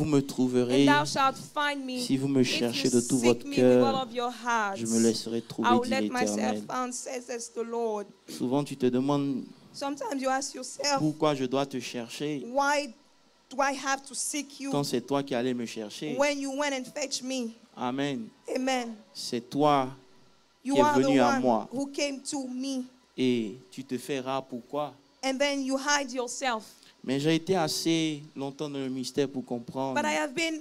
Vous me trouverez and thou shalt find me. si vous me If cherchez you de tout seek votre me with all cœur. of your heart, Je me laisserai trouver, I will dit let myself l'Éternel. found, says the Lord. Souvent, tu te demandes Sometimes you ask yourself, pourquoi je dois te chercher why do I have to seek you quand c'est toi qui allais me chercher. when you went and fetched me? Amen. Amen. C'est toi You qui es are the venu à one moi who came to me, et tu te fais rare. Pourquoi? and then you hide yourself. Mais j'ai été assez longtemps dans le mystère pour comprendre. But I have been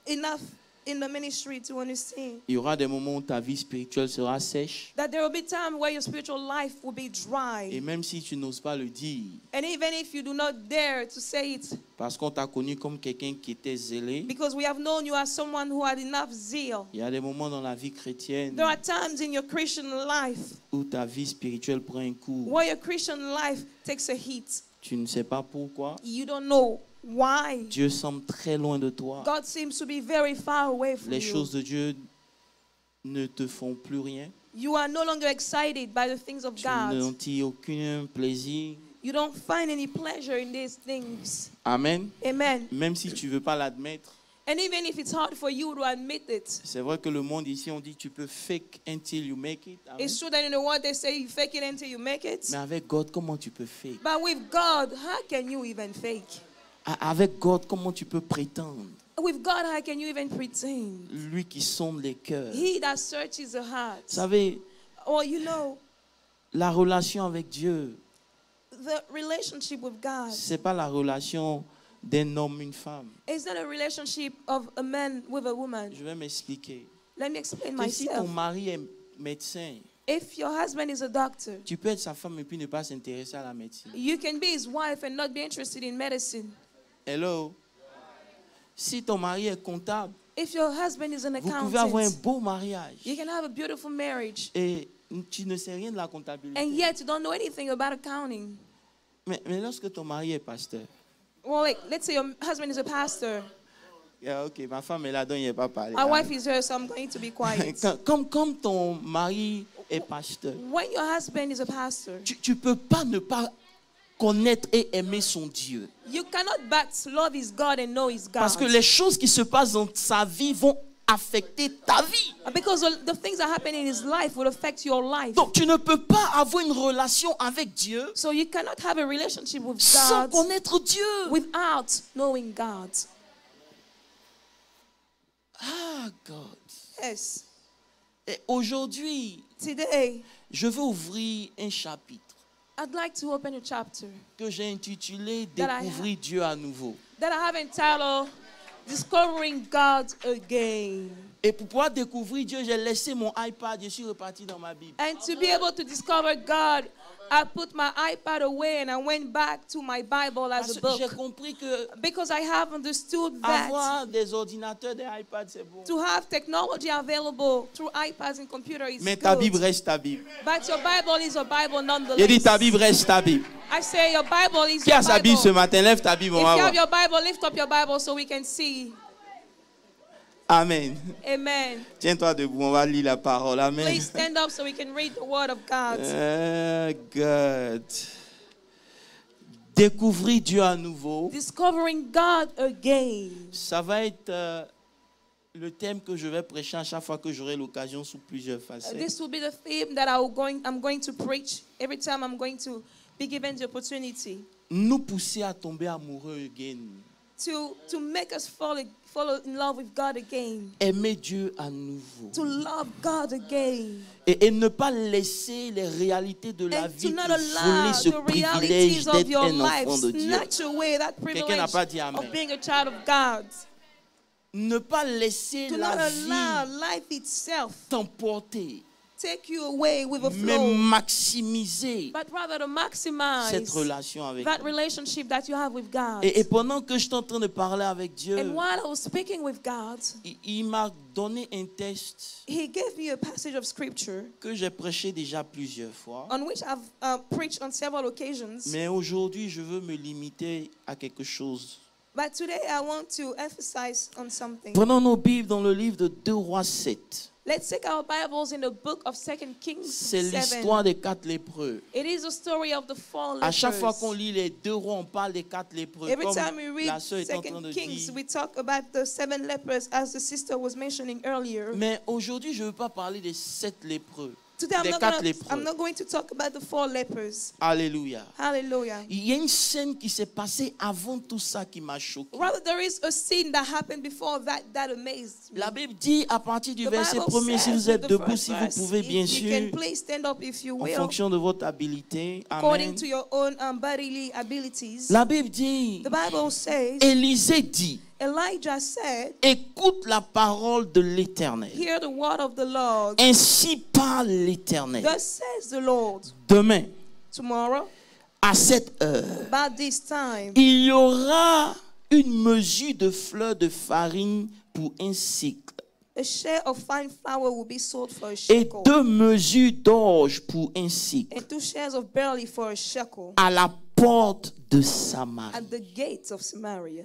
enough in the ministry to understand Il y aura des moments où ta vie spirituelle sera sèche. that there will be time where your spiritual life will be Et dry. même si tu n'oses pas le dire, And even if you do not dare to say it, parce qu'on t'a connu comme quelqu'un qui était zélé, because we have known you as someone who had enough zeal. il y a des moments dans la vie chrétienne There are times in your Christian life où ta vie spirituelle prend un coup. where your Christian life takes a hit. Tu ne sais pas pourquoi. You don't know why. Dieu semble très loin de toi. God seems to be very far away from Les you. choses de Dieu ne te font plus rien. You are no longer excited by the things of Tu God. n'en tires aucun plaisir. You don't find any pleasure in these things. Amen. Amen. Même si tu ne veux pas l'admettre. And even if it's hard for you to admit it, C'est vrai que le monde ici, on dit tu peux fake until you make it. Amen. it's true that in the world they say you fake it until you make it. Mais avec God, comment tu peux fake? But with God, how can you even fake? Avec God, comment tu peux prétendre? With God, how can you even pretend? Lui qui sonde les cœurs. He that searches the heart. Vous savez, Or you know, la relation avec Dieu, the relationship with God c'est pas la relation d'un homme, une femme. is not a relationship of a man with a woman. Je vais m'expliquer. Let me explain Et si ton myself. mari est médecin, If your husband is a doctor, tu peux être sa femme et puis ne pas s'intéresser à la médecine. you can be his wife and not be interested in medicine. Hello? Si ton mari est comptable, If your husband is an vous pouvez avoir un accountant, beau mariage you can have a beautiful marriage, et tu ne sais rien de la comptabilité. and yet you don't know anything about accounting. Mais lorsque ton mari est pasteur, Well, like, let's say your husband is a pastor. yeah, ok, ma femme est là, donc il n'est pas parlé. My wife is here, so I'm going to be quiet. Comme ton mari est pasteur, When your husband is a pastor, tu ne peux pas ne pas connaître et aimer son Dieu. you cannot but love his God and know his God. Parce que les choses qui se passent dans sa vie vont affecter ta vie. Because the things that happen in his life will affect your life. Donc tu ne peux pas avoir une relation avec Dieu So you cannot have a relationship with sans God connaître Dieu. without knowing God. Ah, God. Yes. Et aujourd'hui, Today, je veux ouvrir un chapitre I'd like to open a chapter que j'ai intitulé That I Découvrir Dieu à nouveau. that I have entitled Discovering God Again. Et pour pouvoir découvrir Dieu, j'ai laissé mon iPad, je suis reparti dans ma Bible. And to be able to discover God, I put my iPad away and I went back to my Bible as Parce a que j'ai book. compris que Because I have understood that avoir des ordinateurs, des iPads, c'est bon. to have technology available through iPads and computer is Mais ta good. Bible reste ta Bible. But your Bible is a Bible nonetheless. Il dit ta Bible reste ta Bible. I say your Bible is Qui your a sa Bible. Bible ce matin? Lève ta Bible, on If va you have voir. your Bible, lift up your Bible so we can see. Amen. Amen. Tiens-toi debout, on va lire la parole. Amen. Please stand up so we can read the word of God. God. Découvrir Dieu à nouveau. Discovering God again. Ça va être le thème que je vais prêcher à chaque fois que j'aurai l'occasion sous plusieurs facettes. This will be the theme that I'm going to preach every time I'm going to be given the opportunity Nous pousser à tomber amoureux again. to make us fall in love with God again. Aimer Dieu à nouveau. To love God again. Et ne pas laisser les réalités de la And vie to not te voler allow ce the privilège realities of d'être your un life enfant de Dieu. snatch away that Quelqu'un n'a privilege pas dit amen. of being a child of God. Ne pas laisser To la not vie allow life itself t'emporter, take you away with a mais flow, maximiser but rather to cette maximize relation avec that Dieu. relationship that you have with God. Et pendant que je suis en train de parler avec Dieu, And while I was speaking with God, il m'a donné un texte He gave me a passage of scripture que j'ai prêché déjà plusieurs fois. on which I've preached on several occasions. Mais aujourd'hui, je veux me limiter à quelque chose. But today I want to emphasize on something. Prenons nos Bibles dans le livre de 2 Rois 7. Let's take our Bibles in the book of 2 Kings C'est 7. l'histoire des 4 lépreux. It is the story of the 4 À chaque fois lepers. qu'on lit les 2 Rois, on parle des 4 lépreux. Every Comme time we la read sœur est en train 2 de Kings, dire. we talk about the 7 lepers as the sister was mentioning earlier. Mais aujourd'hui, je ne veux pas parler des 7 lépreux. Today Des 4 lépreux. I'm not going to talk about the 4 lepers. Alléluia. Hallelujah. Il y a une scène qui s'est passée avant tout ça qui m'a choqué. Rather, there is a scene that happened before that amazed me. La Bible dit à partir du The verset Bible 1er, si says vous in êtes the debout, first si vous verse, pouvez, bien if you can sûr, please stand up if you en will, fonction de votre habileté. according Amen. to your own bodily abilities. La Bible dit, The Bible says, Élisée dit, Elijah said, écoute la parole de l'Éternel. hear the word of the Lord. Ainsi parle l'Éternel. Thus says the Lord, Demain, tomorrow, à cette heure, about this time, il y aura une mesure de fleurs de farine pour un cycle a share of fine flour will be sold for a et shekel, 2 mesures d'orge pour un cycle and 2 shares of barley for a shekel, à la porte de Samarie. at the gates of Samaria.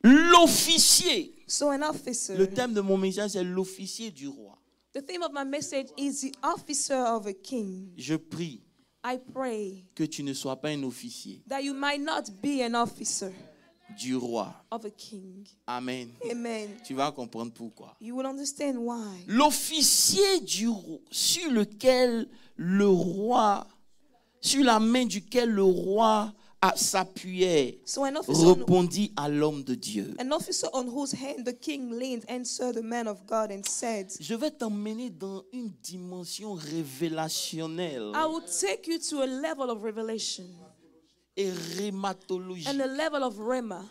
L'officier, So an officer, le thème de mon message c'est l'officier du roi. the theme of my message is the officer of a king. Je prie I pray que tu ne sois pas un officier that you might not be an officer du roi. of a king. Amen. Amen. Tu vas comprendre pourquoi. You will understand why. L'officier du roi, sur lequel le roi, sur la main duquel le roi s'appuyait, So an officer, on, répondit à l'homme de Dieu. an officer on whose hand the king leaned answered the man of God and said, Je vais t'emmener dans une dimension révélationnelle I will take you to a level of revelation et rhématologique. and a level of rhema.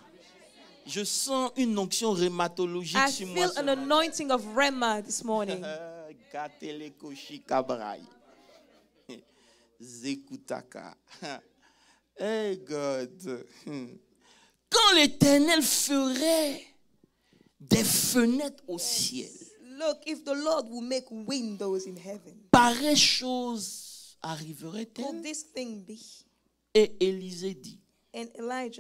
Je sens une onction rhématologique I sur moi. feel an anointing of rhema this morning. Gateleko Kabrai. Zekutaka. Hey God. Quand l'Éternel ferait des fenêtres au ciel, Look, if the Lord will make windows in heaven, pareille chose will arriverait-elle? this thing be? Et Élisée dit, And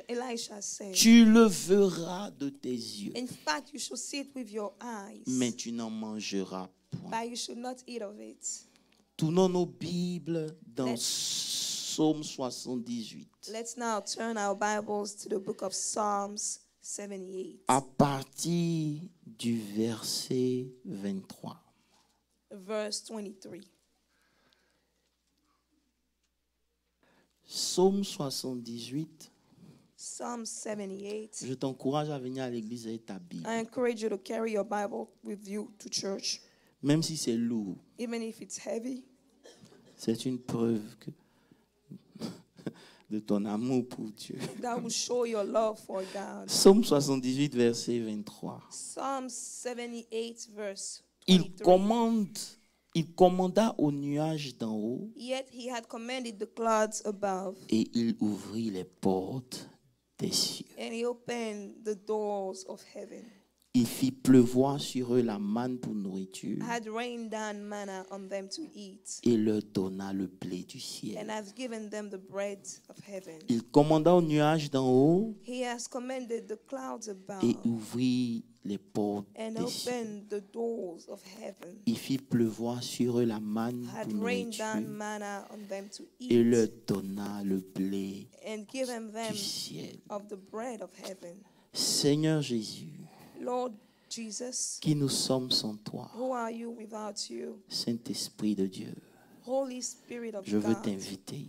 Elisha said, tu le verras de tes yeux, in fact, you shall see it with your eyes, mais tu n'en mangeras point. but you should not eat of it. Tournons nos Bibles dans Psaume 78. Let's now turn our Bibles to the book of Psalms 78, À partir du verset 23. verse 23. Psaume 78. Psalm 78. Je t'encourage à venir à l'église avec ta Bible. I encourage you to carry your Bible with you to church, Même si c'est lourd, even if it's heavy. c'est une preuve de ton amour pour Dieu. That will show your love for God. Psaume 78, verset 23. Psalm 78, verse Il 23. commanda aux nuages d'en haut Yet he had commanded the clouds above, et il ouvrit les portes des cieux. and he opened the doors of heaven. Il fit pleuvoir sur eux la manne pour nourriture Had rained down manna on them to eat, et leur donna le blé du ciel. and has given them the bread of heaven. Il commanda aux nuages d'en haut He has commanded the clouds et above, ouvrit les portes and des cieux. opened the doors of heaven. Il fit pleuvoir sur eux la manne Had pour rained down nourriture manna on them to et leur eat, donna le blé and given them du ciel. of the bread of heaven. Seigneur Jésus, Lord Jesus, qui nous sommes sans toi, who are you without you? Saint-Esprit de Dieu, Holy Spirit of je veux God, t'inviter.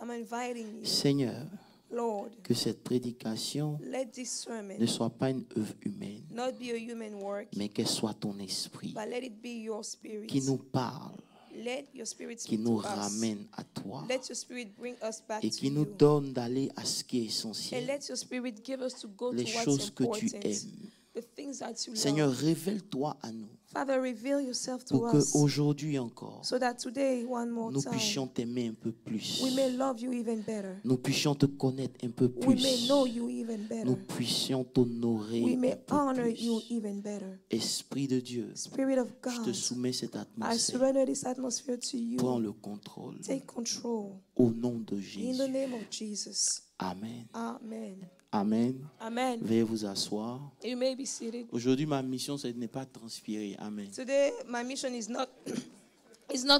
I'm inviting you, Seigneur, Lord, que cette prédication let this sermon ne soit pas une œuvre humaine, not be a human work, mais qu'elle soit ton esprit but let it be your spirit. qui nous parle, Let your spirit qui speak nous to us. ramène à toi Let your spirit bring us back et to qui nous you. donne d'aller à ce qui est And essentiel, let your spirit give us to go les to what's choses que tu important, aimes. the things that you Seigneur, love. révèle-toi à nous Father, reveal yourself to pour us qu'aujourd'hui encore, so that today, one more nous time, puissions t'aimer un peu plus. we may love you even better. Nous puissions te connaître un peu We may plus. know you even Nous better. puissions t'honorer We un may peu honor you plus. even better. Esprit de Dieu, Spirit of je te God, soumets cette I atmosphère. surrender this atmosphere to Prends you. le contrôle. Take control. Au nom de In the Jésus. name of Jesus. Amen. Amen. Amen. Amen. Veuillez vous asseoir. You may be seated. Aujourd'hui, ma mission, ce n'est pas de transpirer. Amen. Today, my mission is not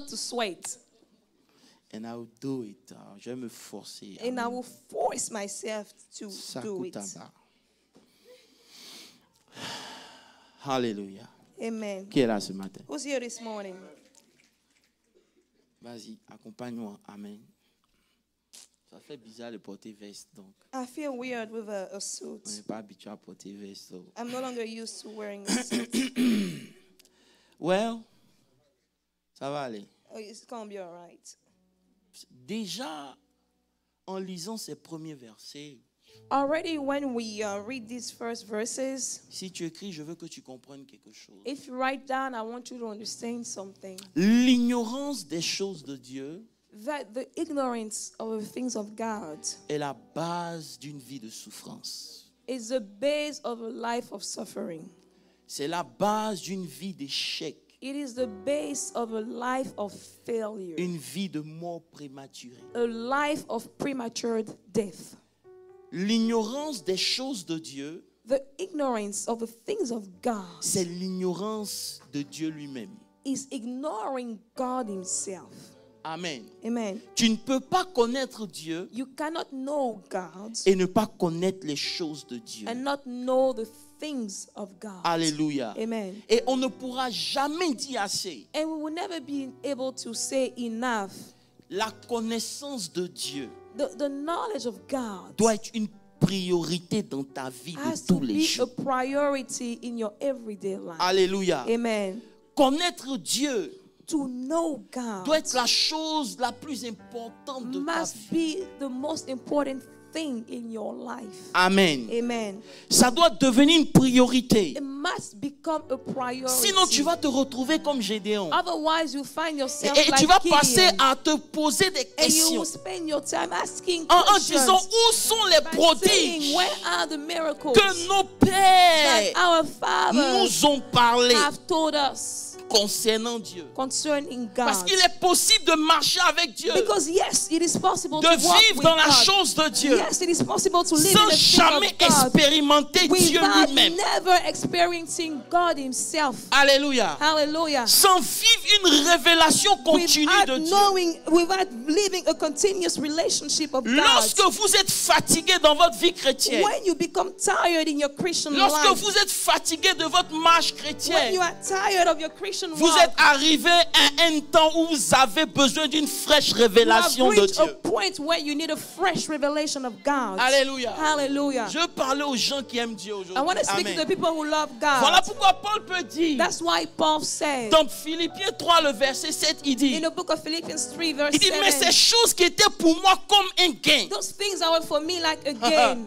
to sweat. And I will do it. Je vais me forcer. And I Amen. will force myself to do it. Sakutaba. Hallelujah. Amen. Qui est là ce matin? Who's here this morning? Vas-y, accompagne-moi. Amen. Ça fait bizarre de porter veste, donc. I feel weird with a On suit. n'est pas habitué à porter veste. So. I'm no longer used to wearing a suit. Well, ça va aller. Oh, it's going to be all right. Déjà, en lisant ces premiers versets, Already when we read these first verses, si tu écris, je veux que tu comprennes quelque chose. if you write down, I want you to understand something. L'ignorance des choses de Dieu That the ignorance of the things of God est la base d'une vie de souffrance. is the base of a life of suffering. C'est la base d'une vie d'échec, It is the base of a life of failure, une vie de mort prématurée. a life of premature death. L'ignorance des choses de Dieu, The ignorance of the things of God c'est l'ignorance de Dieu lui-même. is ignoring God Himself. Amen. Amen. Tu ne peux pas connaître Dieu You cannot know God et ne pas connaître les choses de Dieu. and not know the things of God. Alléluia. Amen. Et on ne pourra jamais dire assez. And we will never be able to say enough. La connaissance de Dieu The knowledge of God doit être une priorité dans ta vie has de to tous les be a jours. priority in your everyday life. Alléluia. Amen. Connaître Dieu To know God doit être la chose la plus importante de ta must vie. be the most important thing in your life. Amen. Amen. Ça doit devenir une priorité. It must become a priority. Sinon, tu vas te retrouver comme Gédéon. Otherwise, you find yourself Et like tu vas Gideon, passer à te poser des and you questions will spend your time asking en questions disant où sont les by saying, prodiges where are the miracles que nos that pères our fathers nous ont parlé have told us concernant Dieu. concerning Parce God? qu'il est possible de marcher avec Dieu, Because yes, it is possible de to walk vivre with dans la God. chose de Dieu, Yes, it is possible to live in sans the things jamais of God expérimenter Dieu without lui-même. never experiencing God Himself. Alléluia. Hallelujah. Sans vivre une révélation continue de Dieu. Without living a continuous relationship of God. Lorsque vous êtes fatigué dans votre vie chrétienne, When you become tired in your Christian lorsque life, vous êtes fatigué de votre marche when chrétienne, you are tired of your Christian vous walk, êtes arrivé à un temps où vous avez besoin d'une fraîche you have révélation de reached a Dieu. point where you need a fresh revelation of God. Alléluia. Hallelujah. Je parlais aux gens qui aiment Dieu aujourd'hui. I want to speak to the Amen. people who love God. Voilà pourquoi Paul peut dire, That's why Paul said dans Philippiens 3, le verset 7, il dit, in the book of Philippians 3 verse il dit, mais ces 7, choses qui étaient pour moi comme un gain, those things that were for me like a gain,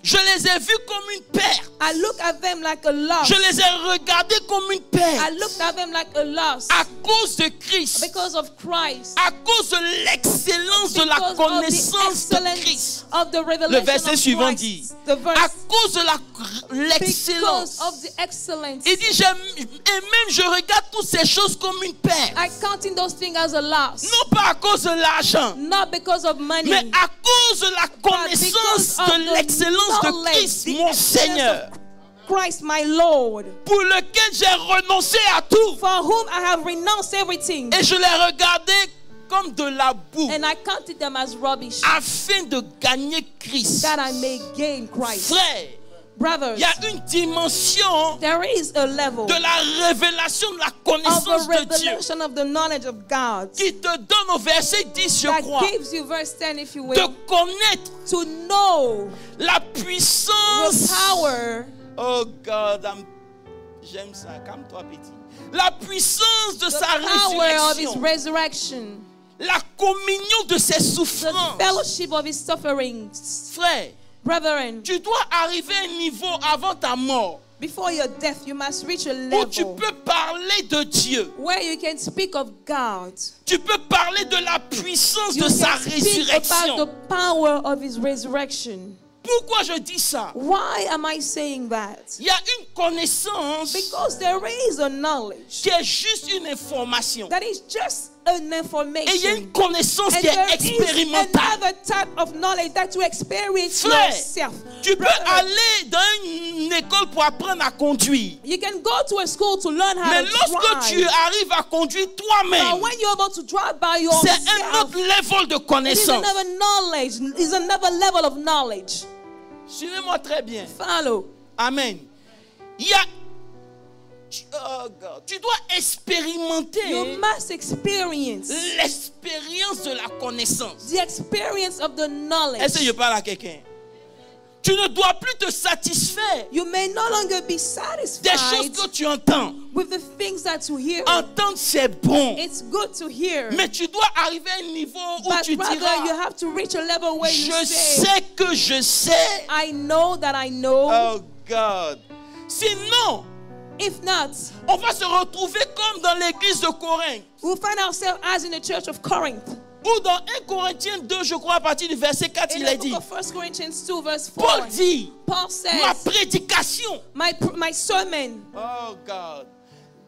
je les ai vus comme une perte. I look at them like a loss. Je les ai regardés comme une perte. I looked at them like a loss À cause de Christ. because of Christ. À cause de l'excellence de la Because of the connaissance de excellence Christ. of the Le revelation verset of suivant Christ. dit, The à verse, cause de because l'excellence. of the excellence, Il dit, et même je regarde toutes ces choses comme une perte. I counting those things as a loss. Non pas à cause de l'argent, Not because of money, mais à cause de la but connaissance because of de the l'excellence de knowledge, Christ, the mon excellence Seigneur, of Christ my Lord, pour lequel j'ai renoncé à tout. for whom I have renounced everything, Et je l'ai regardé comme de la boue, and I counted them as rubbish, afin de gagner Christ. that I may gain Christ. Frère, Brothers, il y a une dimension there is a level de la révélation de la of connaissance a de Dieu revelation of the knowledge of God qui te donne au verset 10, je that crois, gives you, verse 10 if you de will, connaître to know la the puissance. power, Oh God, j'aime ça. Calme-toi, petit. La puissance de the sa power of His résurrection, resurrection, la communion de ses the souffrances. fellowship of His sufferings. Frère, Brethren, tu dois arriver à un niveau avant ta mort before your death, you must reach a où tu level peux parler de Dieu. where you can speak of God. Tu peux parler de la puissance You de sa can speak about résurrection. the power of His resurrection. Pourquoi je dis ça? Why am I saying that? Il y a une connaissance Because there is a knowledge qui est juste une information. that is just an Et il y a information. une connaissance And qui est there is expérimentale. another type of knowledge that you experience Frère, yourself. tu peux Brother, aller dans une école pour apprendre à conduire. you can go to a school to learn how Mais to lorsque tu drive. arrives à conduire But toi-même, when you're able to drive by c'est un yourself, autre level de it is connaissance. another knowledge. It's another level of knowledge. Suivez-moi très bien. Follow. Amen. Il y a... Oh God. Tu dois expérimenter You must experience l'expérience de la connaissance. the experience of the Est-ce que je knowledge. parle à quelqu'un? Tu ne dois plus te satisfaire You may no longer be des choses satisfied que tu entends. with the things that you hear. Entendre, c'est bon. It's good to hear. Mais tu dois arriver à un niveau où But tu brother, you diras, have to reach a level where you je say, sais que je sais. I know that I know. Oh God. Sinon, If not, on va se retrouver comme dans l'église de Corinthe. we'll find ourselves as in the church of Corinth. Ou dans 1 Corinthiens 2, je crois, à partir du verset 4, In il the est book dit, of 1 Corinthians 2 verse 4, Paul dit, Paul ma says, prédication, my sermon oh God,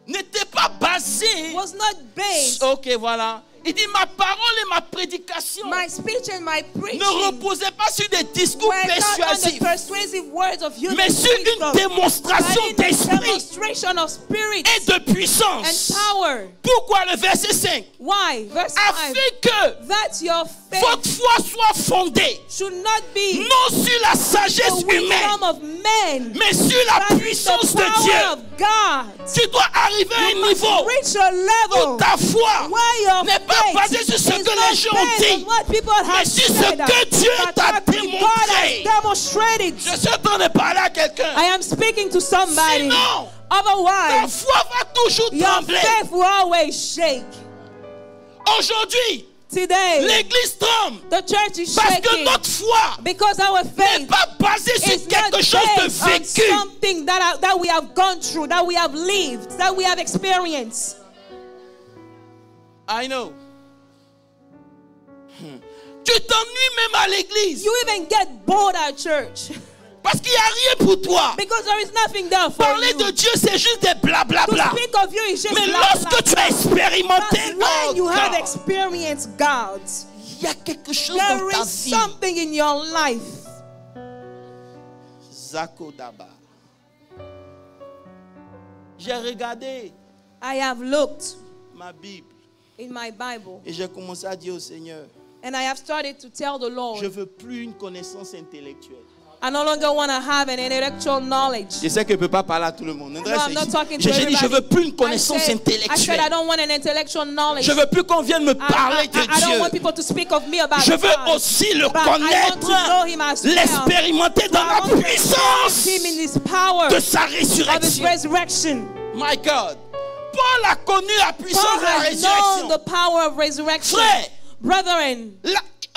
n'était pas basée. was not based, Ok, voilà. Il dit, ma parole et ma prédication my speech and my preaching ne reposaient pas sur des discours were not on the persuasifs, persuasive words of human mais sur une wisdom, démonstration but in the d'esprit demonstration of spirit et de and puissance. power. Pourquoi le verset 5? Why? Verse 5, Afin que that your faith votre foi soit fondée should not be non sur la sagesse the humaine, wisdom of men, mais sur la but puissance the de power Dieu. of God. Tu dois arriver à You un must niveau reach a level où ta foi where your n'est pas faith basée sur ce is que not les gens based on disent, what people mais have sur ce said, que Dieu but t'a what God démontré. has demonstrated. Je suis en train de parler à quelqu'un. I am speaking to somebody. Sinon, ta Otherwise, foi va toujours your trembler. faith will always shake. Aujourd'hui, Today, l'église tremble the church is parce que shaking notre foi because our n'est faith pas basée sur is not quelque chose de based on vécu. something that we have gone through, that we have lived, that we have experienced. I know. Tu t'ennuies même à l'église You even get bored at church parce qu'il n'y a rien pour toi. because there is nothing there for Parler you. de Dieu, c'est juste des blablabla. To speak of you is just Mais blah, lorsque blah, tu as expérimenté, That's when oh you have God, experienced God. il y a quelque chose dans There ta is vie. something in your life. Zakodaba. J'ai regardé I have looked ma Bible in my Bible et j'ai commencé à dire au Seigneur, and I have started to tell the je Lord, veux plus une connaissance intellectuelle. I no longer want to have an intellectual knowledge. Je sais que je ne peux pas parler à tout le monde. No, I'm not talking to J'ai dit, je everybody. veux plus une I connaissance said I intellectuelle. don't want an intellectual knowledge. Je veux plus qu'on vienne me parler de I don't want Dieu. people to speak of me about Je veux God. aussi le But I want to know Him as connaître, well. l'expérimenter dans I la want to puissance Him in His power de sa of His résurrection. resurrection. My God. Paul a connu la puissance Paul de la has known résurrection. the power of resurrection. Frère, Brethren,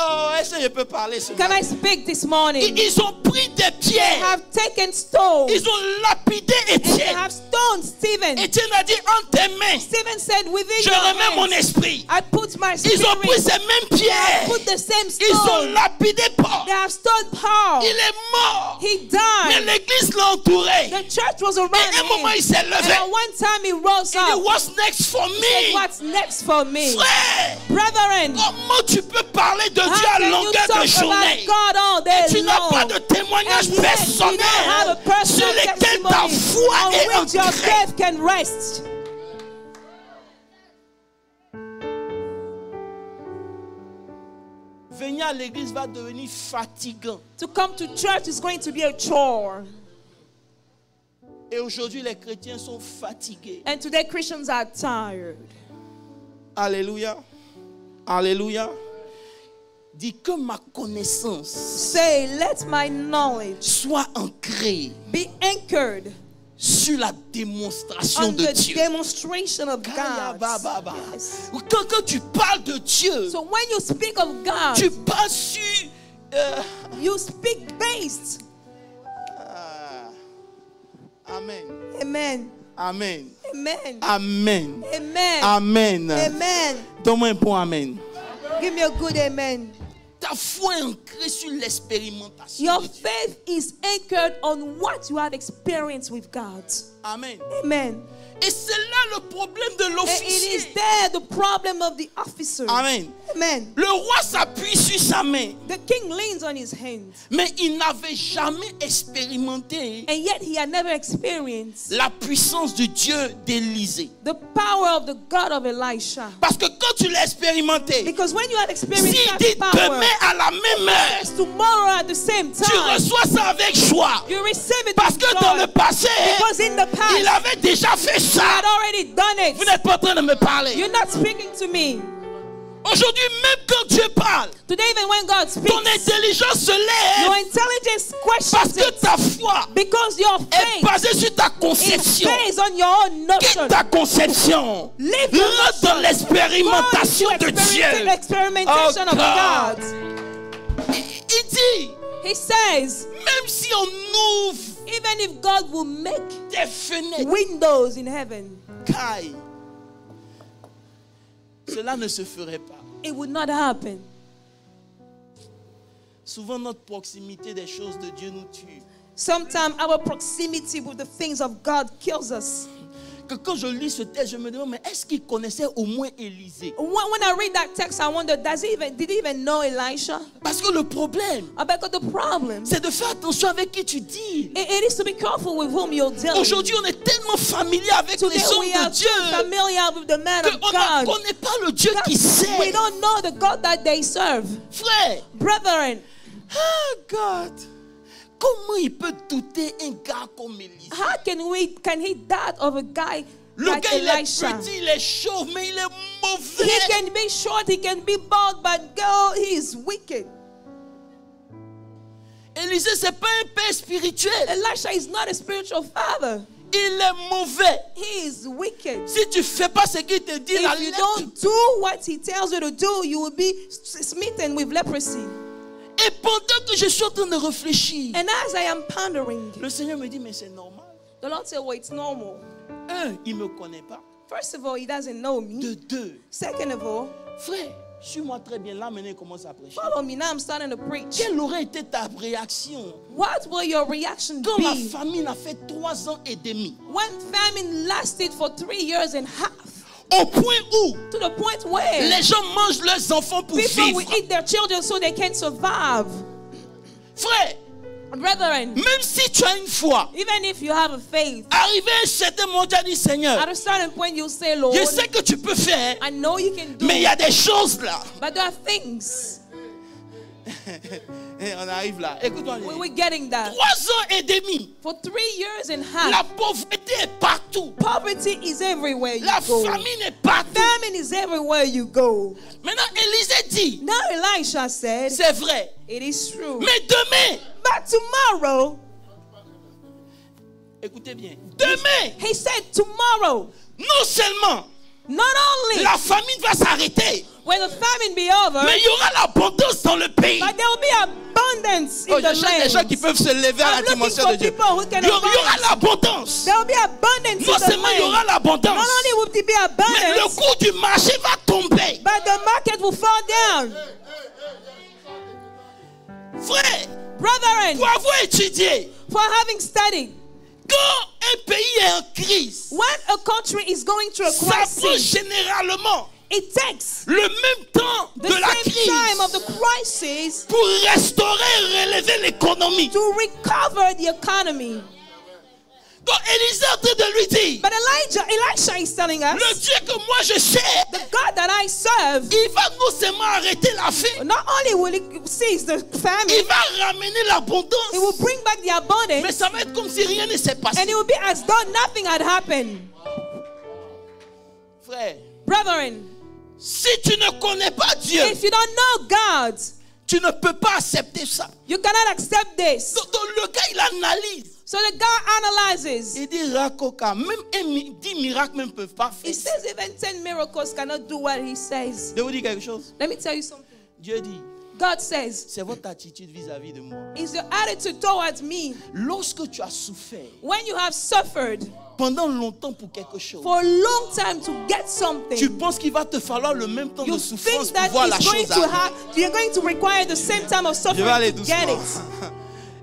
oh, est-ce que je peux parler ce can matin? I speak this morning? Ils ont pris des They pierres. have taken stones Ils ont lapidé and they Étienne. have stoned Stephen. Étienne a dit, en tes mains, Stephen said, within je your remets mon hands, esprit. I put my Ils ont pris spirit. ces mêmes They have pierres. put the same Ils ont stone. lapidé Paul. They have stoned Paul. Il est mort. He Mais died. l'église l'a entouré. The church was around Et à un him. moment, il s'est And levé. at one time he rose Il dit, up. what's next for He said, me? what's next for me? Frère, Brethren, comment tu peux parler de Dieu how à can you longueur de talk journée? about God all day Tu n'as long? pas de témoignage And yet you don't have a personnel personal sur lequel ta testimony foi on est which your ancrée. faith can rest. Venir à l'église va devenir fatigant. To come to church is going to be a chore. Et aujourd'hui, les chrétiens sont fatigués. And today Christians are tired. Alléluia. Alléluia. Dis que ma connaissance Say, let my knowledge soit ancrée be anchored sur la démonstration on de the Dieu. demonstration of God. Kayabababa. Yes. Quand tu parles de Dieu, So when you speak of God, tu parles sur... you speak based. Amen. Amen. Amen. Amen. Amen. Amen. Amen. Amen. Donne-moi un bon amen. Give me a good amen. Ta ta foi est ancrée sur l'expérimentation. Your de Dieu. faith is anchored on what you have experienced with God. Amen. Amen. Et c'est là le problème de And it is l'officier. there the problem of the officer. Amen. Amen. Le roi s'appuie sur sa main, The king leans on his hands, mais il n'avait jamais expérimenté and yet he had never experienced la puissance de Dieu d'Élisée. the power of the God of Elisha. Parce que quand tu l'as expérimenté, Because when you had experienced s'il that dit power, demain à la même heure, it's tomorrow at the same tu time. reçois ça avec joie. You receive it Parce with que dans joy. le passé, Because in the il past, avait déjà fait he ça. had already done Vous it. n'êtes pas en train de me parler. You're not speaking to me. Aujourd'hui, même quand Dieu parle, Today, even when God ton speaks, intelligence se your lève intelligence parce questions que it. ta foi Because your est faith basée sur ta is conception. based on your own Quitte notion. ta conception. Live your Rentre dans notion. l'expérimentation Go de into Dieu. experimentation Oh of God. God. Il dit, He says, même si on ouvre even if God will make des fenêtres, windows in heaven, caille, cela ne se ferait pas. it would not happen. Souvent, notre proximité des choses de Dieu nous tue. Sometimes our proximity with the things of God kills us. Que quand je lis ce texte, je me demande, mais est-ce qu'il connaissait au moins Élisée? When I read that text, I wonder, did he even know Elisha? Parce que le problème, Because the problem, c'est de faire attention avec qui tu dis. it is to be careful with whom you'll deal with. Aujourd'hui, on est tellement familier avec Today les hommes we de are Dieu so familiar with the man of qu'on ne God. connaît pas le Dieu qui We sait. don't know the God that they serve. Frère, Brethren, ah God, comment il peut douter un gars comme Élisée? how can he doubt of a guy Le like gars, il est Elisha? petit, il est chauve, mais il est He mauvais. can be short, he can be bald, but girl, he is wicked. Élisée, c'est pas un père spirituel. Elisha is not a spiritual father. Il est mauvais. He is wicked. Si tu fais pas ce qu'il te dit, la If you lettre, don't do what he tells you to do, you will be smitten with leprosy. et pendant que je suis en train de réfléchir, And as I am pondering, le Seigneur me dit, mais c'est normal. the Lord said, well, it's normal. Un, il me connaît pas. First of all, he doesn't know De me. deux, Second of all, frère, suis-moi très bien. Là, maintenant, il commence à prêcher. follow me. Now I'm starting to preach. Quelle aurait été ta réaction What will your reaction quand la be famine a fait 3 ans et demi? when famine lasted for 3 years and half? Au point où To the point where les gens mangent leurs enfants pour people vivre. will eat their children so they can survive. Frère, Brethren, même si tu as une foi, even if you have a faith, arrivé à un certain moment, tu as dit, Seigneur, at a certain point you'll say, Lord, je sais que tu peux faire, I know you can do mais il y it, a des choses là. but there are things. On arrive là. Écoute-moi. We're getting that. 3 ans et demi. For 3 years and La half, pauvreté est partout. poverty is everywhere you La go. famine est partout. Famine is everywhere you go. Maintenant, Élisée dit, Now Elisha said, c'est vrai. it is true. Mais demain, But tomorrow, écoutez bien, demain, he said tomorrow, non seulement not only la famine va s'arrêter, will the famine be over, mais il y aura l'abondance dans le pays. but there will be abundance in Oh, the je cherche des gens qui land. peuvent se lever à la I'm looking dimension for de Dieu. people who can Il y aura arise. l'abondance. There will be abundance Non in the seulement il y aura land. Not l'abondance, only will there be mais le abundance, cours du marché va tomber. but the market will fall down. Frère, Brethren, pour avoir étudié, for having studied, quand un pays est en crise, when a country is going through a ça prend crisis, généralement it takes le même temps the de la same time of crise the crisis pour restaurer et relever l'économie. to recover the economy. Donc Élisée est en train de lui dire, But Elisha is telling us, le Dieu que moi je sers, the God that I serve, il va non seulement arrêter la faim, not only will he cease the il famine, va ramener l'abondance. he will bring back the Mais abundance, ça va être comme si rien ne s'est passé. and it will be as though nothing had happened. Frère, Brethren, si tu ne connais pas Dieu, if you don't know God, tu ne peux pas accepter ça. you cannot accept this. Donc le gars, il analyse. So the guy analyzes. Il dit, Rakoka, même 10 miracles ne peuvent pas He faire. says even 10 miracles cannot do what he says. Je vous dis quelque chose. Let me tell you something. Dieu dit, God says, c'est votre attitude vis-à-vis de moi. is your attitude towards me. Lorsque tu as souffert When you have suffered pendant longtemps pour quelque chose, for a long time to get something, tu penses qu'il va te falloir le même temps you de souffrance think pour that voir la it's going chose to arriver. you're going to require the same time of Je suffering vais aller to get doucement. it.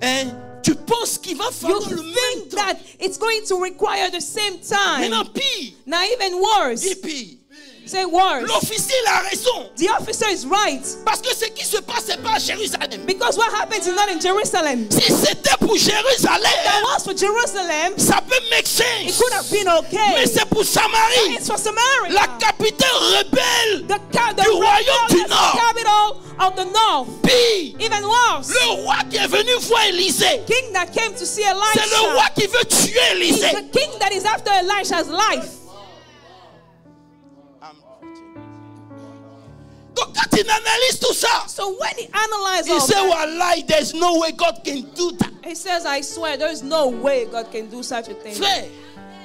Hein? Tu penses qu'il va You falloir le même think temps. that it's going to require the same time. Maintenant, pire. Now even worse. Dis pire. Say worse. L'officier il a raison. The officer is right. Parce que ce qui se passe, c'est pas à Jérusalem. Because what happens is not in Jerusalem. Si c'était pour That Jérusalem, was for Jerusalem. ça peut make It sense. could have been okay. Mais c'est pour Samarie, It's for Samaria. la capitale rebelle the du royaume du Nord. capital of the north. Pire, Even worse. le roi qui est venu voir Élisée, King that came to see c'est le roi Elisha. qui veut tuer He's Élisée. the king that is after Elisha's life. Donc quand il analyse tout ça, So when he analyzes il all sait, that, Wallah, there's no way God can do that. he says, I swear, there is no way God can do such a thing. Frère,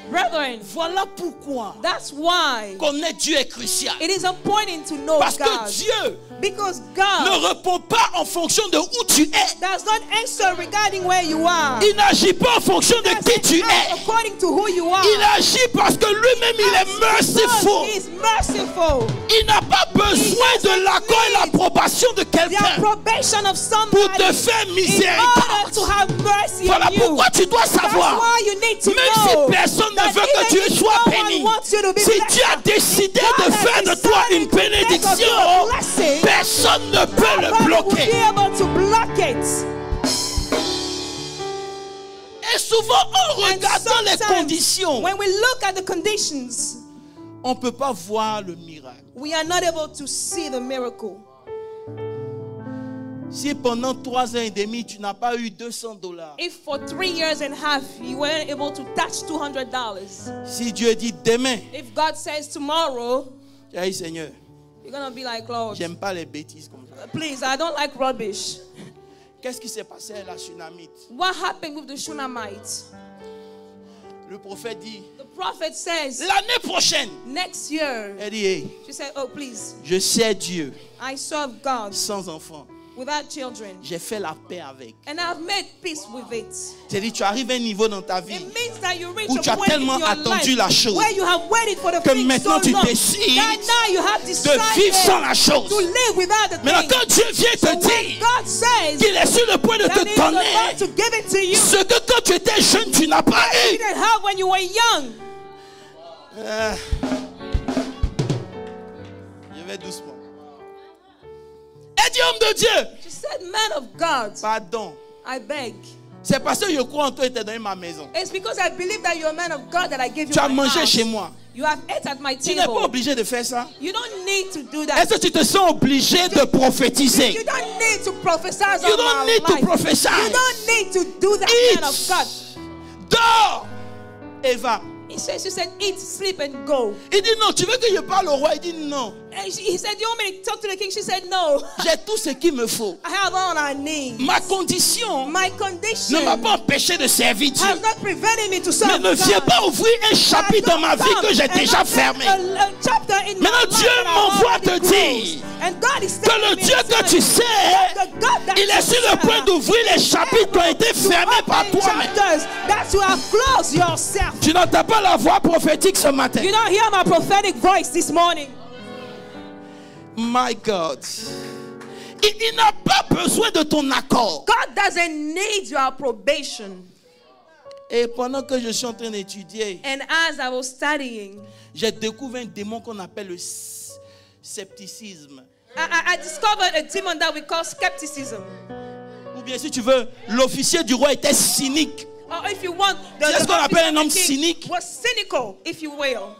Brethren, voilà pourquoi that's why connaître Dieu est crucial. it is important to know Parce que God. Dieu Because ne God répond pas en fonction de où tu es. does not answer regarding where you are. Il n'agit pas en fonction de He qui tu doesn't act es. according to who you are. Il agit parce que lui-même, il est merciful. He is merciful. Il n'a pas besoin de l'accord et l'approbation de The quelqu'un approbation of somebody pour te faire in order miséricorde. to have mercy Voilà on you. pourquoi tu dois That's savoir, why you need to même know si personne ne that veut que even tu if sois no one béni, wants you to be si blessed, Dieu a décidé God de has faire de toi decided une to make of you a bénédiction, blessing, personne ne peut le God will bloquer. be able to block it. Et souvent, en And regardant les sometimes, conditions, when we look at the conditions, on ne peut pas voir le miracle. we are not able to see the miracle. Si pendant 3 ans et demi, tu n'as pas eu $200, If for 3 years and a half you weren't able to touch $200, si Dieu dit demain, if God says tomorrow, tu as dit Seigneur, you're going to be like, Lord, j'aime pas les bêtises comme ça. please, I don't like rubbish. Qu'est-ce qui s'est passé à la Shunamite? What happened with the Shunammite? Le prophète dit, The prophet says, l'année prochaine, next year, elle dit, hey, she said, oh, please, je sais Dieu I serve God sans enfant. without children, J'ai fait la paix avec. and I've made peace with it. C'est-à-dire, tu arrives à un niveau dans ta vie It means that you reach où a tu as point in tellement your attendu life la chose where you have waited for the que thing maintenant so tu long décides that now you have de decided vivre sans la chose. to live without the Maintenant, thing. quand Dieu vient So te when dire God says qu'il est sur le point de that te He is about donner to give it to you, ce que quand tu étais jeune, tu n'as pas you eu. didn't have when you were young. Je vais doucement. Elle dit homme de Dieu, She said, man of God, pardon. I beg. C'est parce que je crois en toi et t'ai donné ma maison. It's because I believe that you're a man of God that I give you Tu as my mangé house. chez moi. You have ate at my Tu n'es pas table. obligé de faire ça. You don't need to do Est-ce that. que tu te sens obligé de prophétiser? You don't need to prophesy You on don't my need to life. prophesy. You don't need to do that, Eat. man of God. Dors et va. She said, eat, sleep, and go. Il dit non, tu veux que je parle au roi? Il dit non. And he said, you want me to talk to the king? She said, no. J'ai tout ce qu'il me faut. I have all I need. Ma condition My ne condition m'a pas empêché de servir Dieu. has not prevented me to Mais serve ne viens God. pas ouvrir un chapitre dans ma vie que j'ai déjà fermé. A chapter in my Maintenant, life Dieu that I m'envoie already te closed. dire And God is que telling le me Dieu to que tell tu you sais, that the God that il est you sur le serve point d'ouvrir les chapitres qui ont été fermés par open toi-même. chapters that you have closed yourself. Tu n'entends pas la voix prophétique ce matin. You don't hear my prophetic voice this morning. My God. Il n'a pas besoin de ton accord. God doesn't need your approbation. Et pendant que je suis en train d'étudier, And as I was studying, j'ai découvert un démon qu'on appelle le scepticisme. I discovered a demon that we call skepticism. Ou bien si tu veux, l'officier du roi était cynique. Or if you want, C'est ce qu'on appelle un homme king cynique. was cynical, if you will.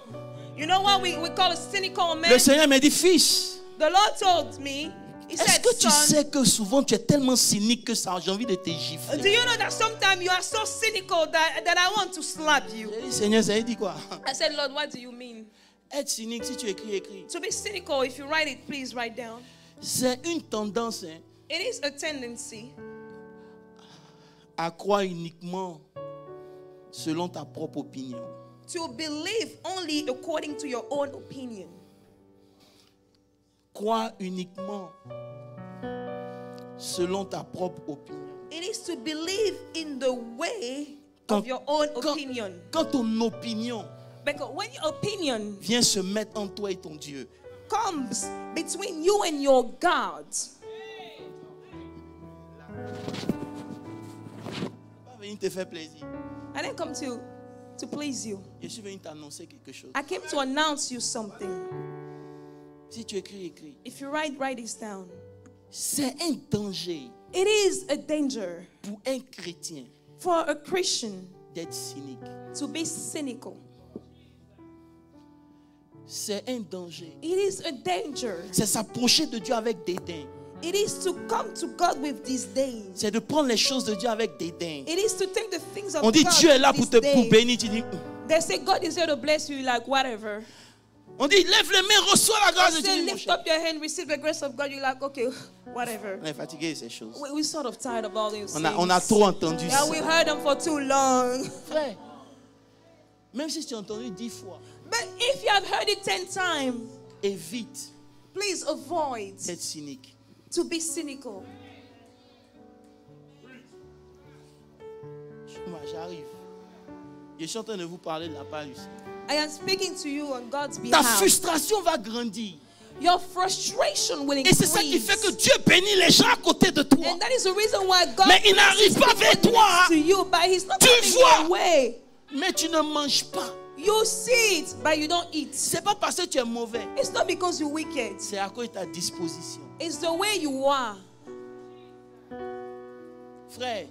You know what we call a cynical man? Le Seigneur m'a dit, fils, The Lord told me, He est-ce said, que tu son, sais que souvent tu es tellement cynique que ça, j'ai envie de te do gifler? you know that sometimes you are so cynical that I want to slap you? J'ai dit, Seigneur, ça veut dire quoi? I said, Lord, what do you mean? Être cynique, si tu écris, écris. To be cynical, if you write it, please write down. C'est une tendance It is a tendency à croire uniquement selon ta propre opinion. to believe only according to your own opinion. Croire uniquement selon ta propre opinion. It is to believe in the way of your own opinion. Quand ton opinion Because when your opinion vient se mettre entre toi et ton Dieu, comes between you and your God, pas venir te faire plaisir. I didn't come to please you. Je suis venu t'annoncer quelque chose. I came to announce you something. Si tu écris, écris. If you write this down. C'est un danger It is a danger pour un chrétien for a Christian d'être cynique. to be cynical. C'est un danger. It is a danger. C'est s'approcher de Dieu avec dédain. It is to come to God with disdain. C'est de prendre les choses de Dieu avec dédain. It is to take the things of On dit God Dieu est là with pour disdain. bénir. Tu dis, They say God is here to bless you, like whatever. on dit lève les mains, reçois la grâce de Say Dieu. lift up your hand, receive the grace of God. You're like, okay, whatever. On est fatigué de ces choses. We're sort of tired of all these things. On a trop entendu Yeah, ça. we heard them for too long. Frère, même si tu as entendu 10 fois, But if you have heard it 10 times, évite please avoid d'être cynique. to be cynical. Moi, j'arrive. Je suis en train de vous parler de la part ici. I am speaking to you on God's Ta behalf. frustration va grandir. Your frustration will Et c'est ça qui fait increase. que Dieu bénit les gens à côté de toi. And that is the reason why God Mais il n'arrive pas vers toi. to you, but He's not Tu coming vois. your way. Mais tu ne manges pas. You see it, but you don't eat. C'est pas parce que tu es mauvais. It's not because you're wicked. C'est à cause de ta disposition. It's the way you are. Frère,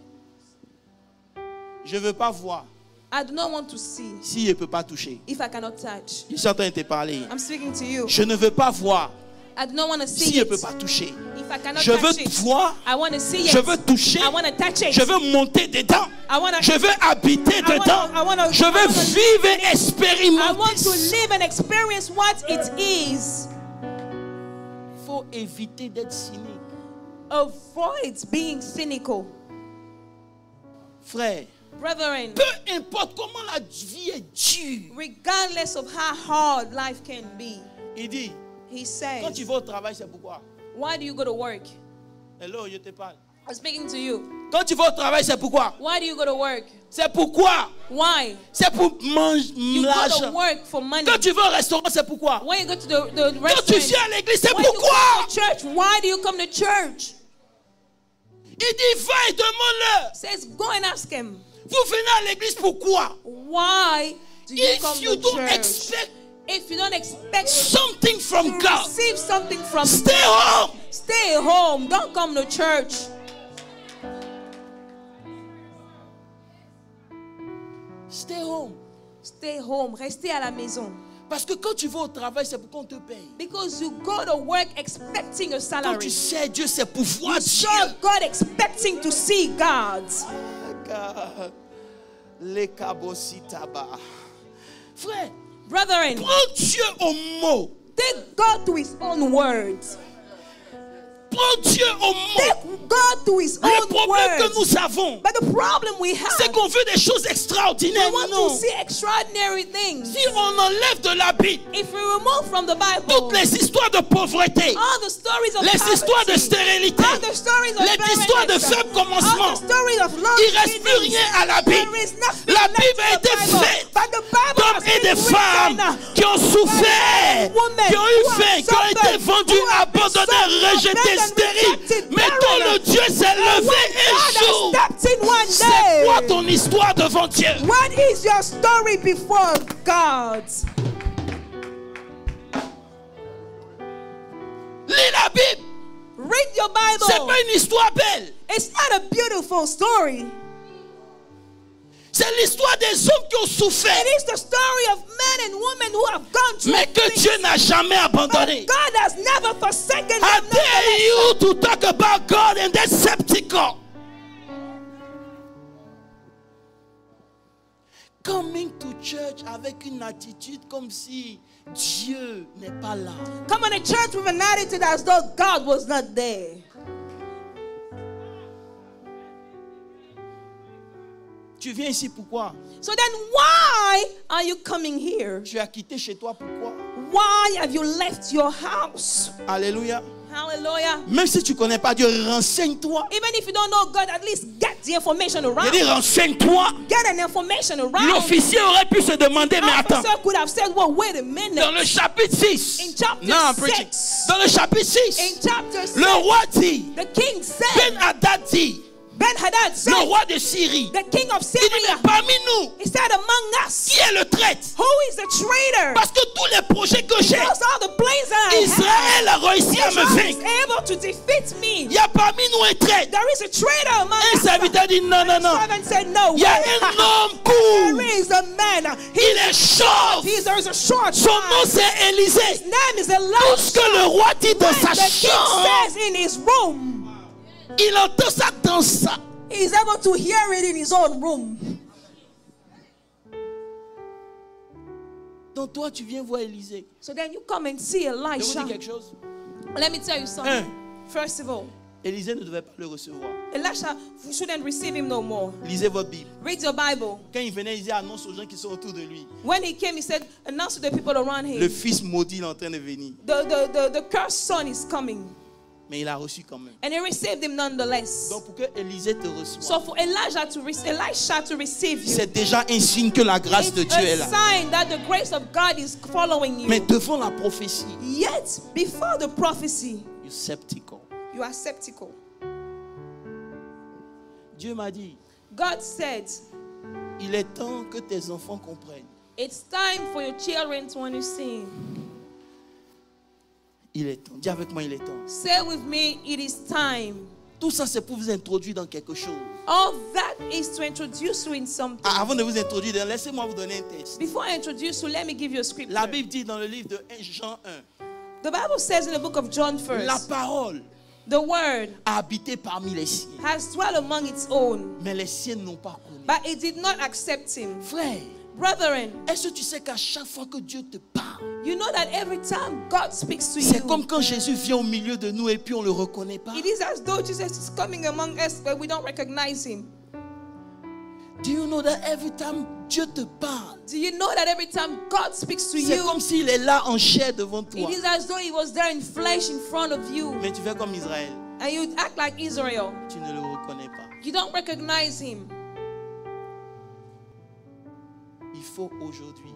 je ne veux pas voir I do not want to see si je ne peux pas toucher. if I cannot touch. Je suis en train de te parler. I'm speaking to you. Je ne veux pas voir I do not want to see si je ne it peux pas toucher. if I cannot Je touch veux it. voir, I want to see it. je veux toucher, I want to touch it. je veux monter dedans, I want to. je veux habiter dedans, je veux vivre et I want expérimenter. to live and experience what it is. Il faut éviter d'être cynique. Avoid being cynical. Frère, Brethren, peu importe comment la vie est dure, regardless of how hard life can be, il dit, he quand tu says, vas au travail, c'est pourquoi? why do you go to work? Hello, je te parle. I'm speaking to you. Quand tu vas au travail, c'est pourquoi? Why do you go to work? C'est pourquoi? Why? C'est pour manger You go to l'argent. work for money. Quand tu vas au restaurant, c'est pourquoi? When you go to the Quand tu restaurant, viens à l'église, c'est when you pourquoi? come to church, why do you come to church? Il dit, va et demande-leur. Says, go and ask him. Vous venez à l'église pourquoi? Why do you come If you to don't church? expect If you don't expect something to from God, receive something from stay home. stay home. Don't come to church. Stay home. Stay home. Restez à la maison. Parce que quand tu vas au travail, c'est pour qu'on te paye. Because you go to work expecting a Quand salary. tu sais Dieu, c'est pour voir You Dieu. serve God expecting to see God. Les cabositaba. Frère, Brethren, prends Dieu au mot. take God to His own words. Prends Dieu au mot. Take God to His Le own problème que words. nous avons, But the problem we have, c'est qu'on veut des choses we extraordinaires. want Non. to see extraordinary things. Si on enlève de la Bible If we remove from the Bible toutes les histoires de pauvreté, all the stories of les histoires de poverty, stérilité, all the stories of les histoires de barrenness, faible all commencement, the stories of long il ne reste plus beginnings, rien à la Bible. there is nothing La left Bible a in the été Bible. faite But the Bible d'hommes has et been de femmes written qui ont souffert, women qui ont eu who have faim, qui ont été suffered, vendus, who have been abandonnés, sold, rejetés, abandoned, stériles. rejected, Mais quand barren. le Dieu s'est levé un God jour, has stepped in one c'est day. quoi ton histoire devant Dieu? What is your story before God? Lis la Bible. Read your C'est Bible. pas une histoire belle. It's not a beautiful story. C'est l'histoire des hommes qui ont souffert, It is the story of men and women who have gone through mais que things. Dieu n'a jamais abandonné. But God has never forsaken I them. dare you to talk about God and that skeptical. Coming to church avec une attitude comme si Dieu n'est pas là. Come on to church with an attitude as though God was not there. Tu viens ici pourquoi? So then why are you coming here? Tu as quitté chez toi pourquoi? Why have you left your house? Alléluia. Hallelujah. Même si tu ne connais pas Dieu, renseigne-toi. Even if you don't know God, at least get the information Je around. dis renseigne-toi. Get an information around. L'officier aurait pu se demander, mais attends. Officer could have said, well, wait a minute. Dans le chapitre 6. In chapter Non, I'm preaching. 6. Dans le chapitre 6. In chapter 6. Le roi dit. The king said. Ben-Hadad dit. Ben-Hadad said. Le roi de Syrie. The king of Il dit, Syria. mais parmi nous. He said among us. Qui est le traître? Who is the traitor? Parce que tous les projets que j'ai. Because all the plans that I Israël a réussi à me Israel is vaincre. able to defeat me. Il y a parmi nous un traître. There is a traitor among Un us. serviteur dit non, non, non. Servant said no. Il y a un homme court. There is a man. Il est chauve. There is a short Son nom c'est Élisée. His name is Tout ce que le roi dit dans sa the king chambre, says in his room, il entend ça dans ça. he is able to hear it in his own room. Donc toi tu viens voir Élisée. So then you come and see Je vous Elisha. dis quelque chose. Let me tell you something. First of all, Élisée ne devait pas le recevoir. Elisha, you shouldn't receive him no more. Lisez votre Bible. Read your Bible. Quand il venait, il disait annonce aux gens qui sont autour de lui. When he came, he said, announce to the people around him. Le fils maudit est en train de venir. The cursed son is coming. Mais il a reçu quand même. And he received him nonetheless. Donc pour que Élisée te reçoive, So for Elisha to receive you, c'est déjà un signe que la grâce de it's Dieu est a là. sign that the grace of God is following you. Mais devant la prophétie, Yet, before the prophecy, you're skeptical. you are skeptical. Dieu m'a dit, God said, il est temps que tes enfants comprennent. it's time for your children to understand. Il est temps. Dis avec moi, il est temps. Say with me, it is time. Tout ça, c'est pour vous introduire dans quelque chose. All that is to introduce you in something. Avant de vous introduire, laissez-moi vous donner un texte. Before I introduce you, let me give you a scripture. La Bible dit dans le livre de 1 Jean 1, The Bible says in the book of John la first, parole the word a habité parmi les siens. has dwelt among its own, Mais les siens n'ont pas connu. but it did not accept him. Frère, Brethren, est-ce que tu sais qu'à chaque fois que Dieu te parle, you know that every time God speaks to c'est you, comme quand Jésus vient au milieu de nous et puis on ne le reconnaît pas? it is as though Jesus is coming among us, but we don't recognize him. Do you know that every time Dieu te parle, Do you know that every time God speaks to c'est you, comme s'il est là en chair devant toi. it is as though he was there in flesh in front of you, Mais tu fais comme Israël, and you act like Israel. tu ne le reconnais pas. You don't recognize him. Il faut aujourd'hui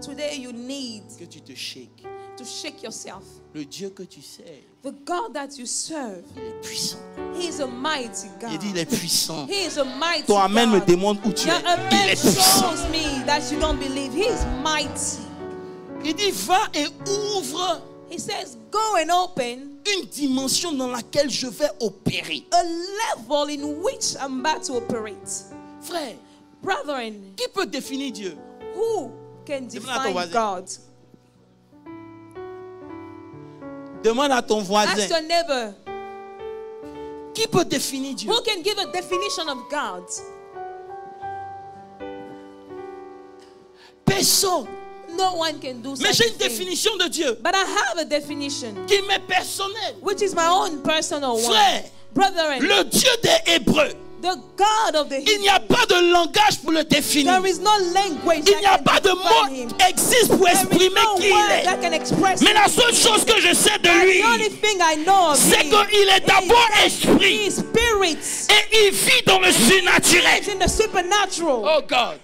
Today you need que tu te shakes. to shake yourself. Le Dieu que tu sais, The God that you serve, il est puissant. he is a mighty Il dit, il God. est puissant. He is a mighty Ton amen me God. demande où tu Your es. Il amen est puissant. shows me that you don't believe. He is mighty. Il dit, va et ouvre He says, go and open une dimension dans laquelle je vais opérer. a level in which I'm about to operate. Frère, Brethren, qui peut définir Dieu? who can Demande à ton define voisin. God? Demande à ton voisin. Ask your neighbor, Qui peut définir Dieu? who can give a definition of God? Personne. No one can do Mais such j'ai a une thing. définition de Dieu But I have a definition, qui m'est personnelle. which is my own personal one. Frère, Brethren, le Dieu des Hébreux, the God of the il n'y a Hebrews, pas de langage pour le définir. there is no language Il n'y a that pas can de define mot him. qui existe pour There is exprimer no qui il word est. that can express Mais him. la seule chose que je sais de lui, The only thing I know of c'est him qu'il est d'abord is esprit his spirit et il vit dans le surnaturel. is in the supernatural. Oh God.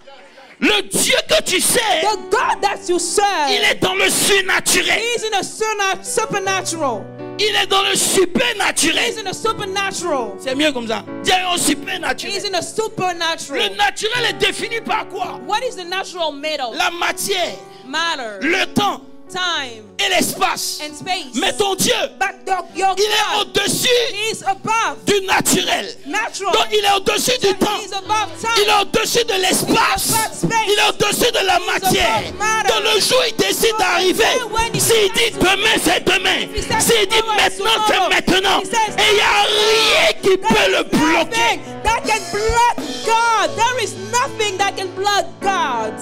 Le Dieu que tu sais, The God that you serve, il est dans le surnaturel. he is in the supernatural. Il est dans le He is supernaturel. in the supernatural. C'est mieux comme ça. Dis au He is supernaturel. in the supernatural. Le naturel est défini par quoi? What is the natural made of? La matière, Matter, le temps time, et l'espace. and space. Mais ton Dieu, But your il est God au-dessus is above du naturel. natural. Donc il est au-dessus du temps. He is above Il time. est au-dessus de l'espace. Il est au-dessus de la matière. Dans le jour, il décide d'arriver. S'il dit demain, c'est demain. S'il dit maintenant, c'est maintenant. Et il n'y a rien qui peut le bloquer. Nothing that can block God. There is nothing that can block God.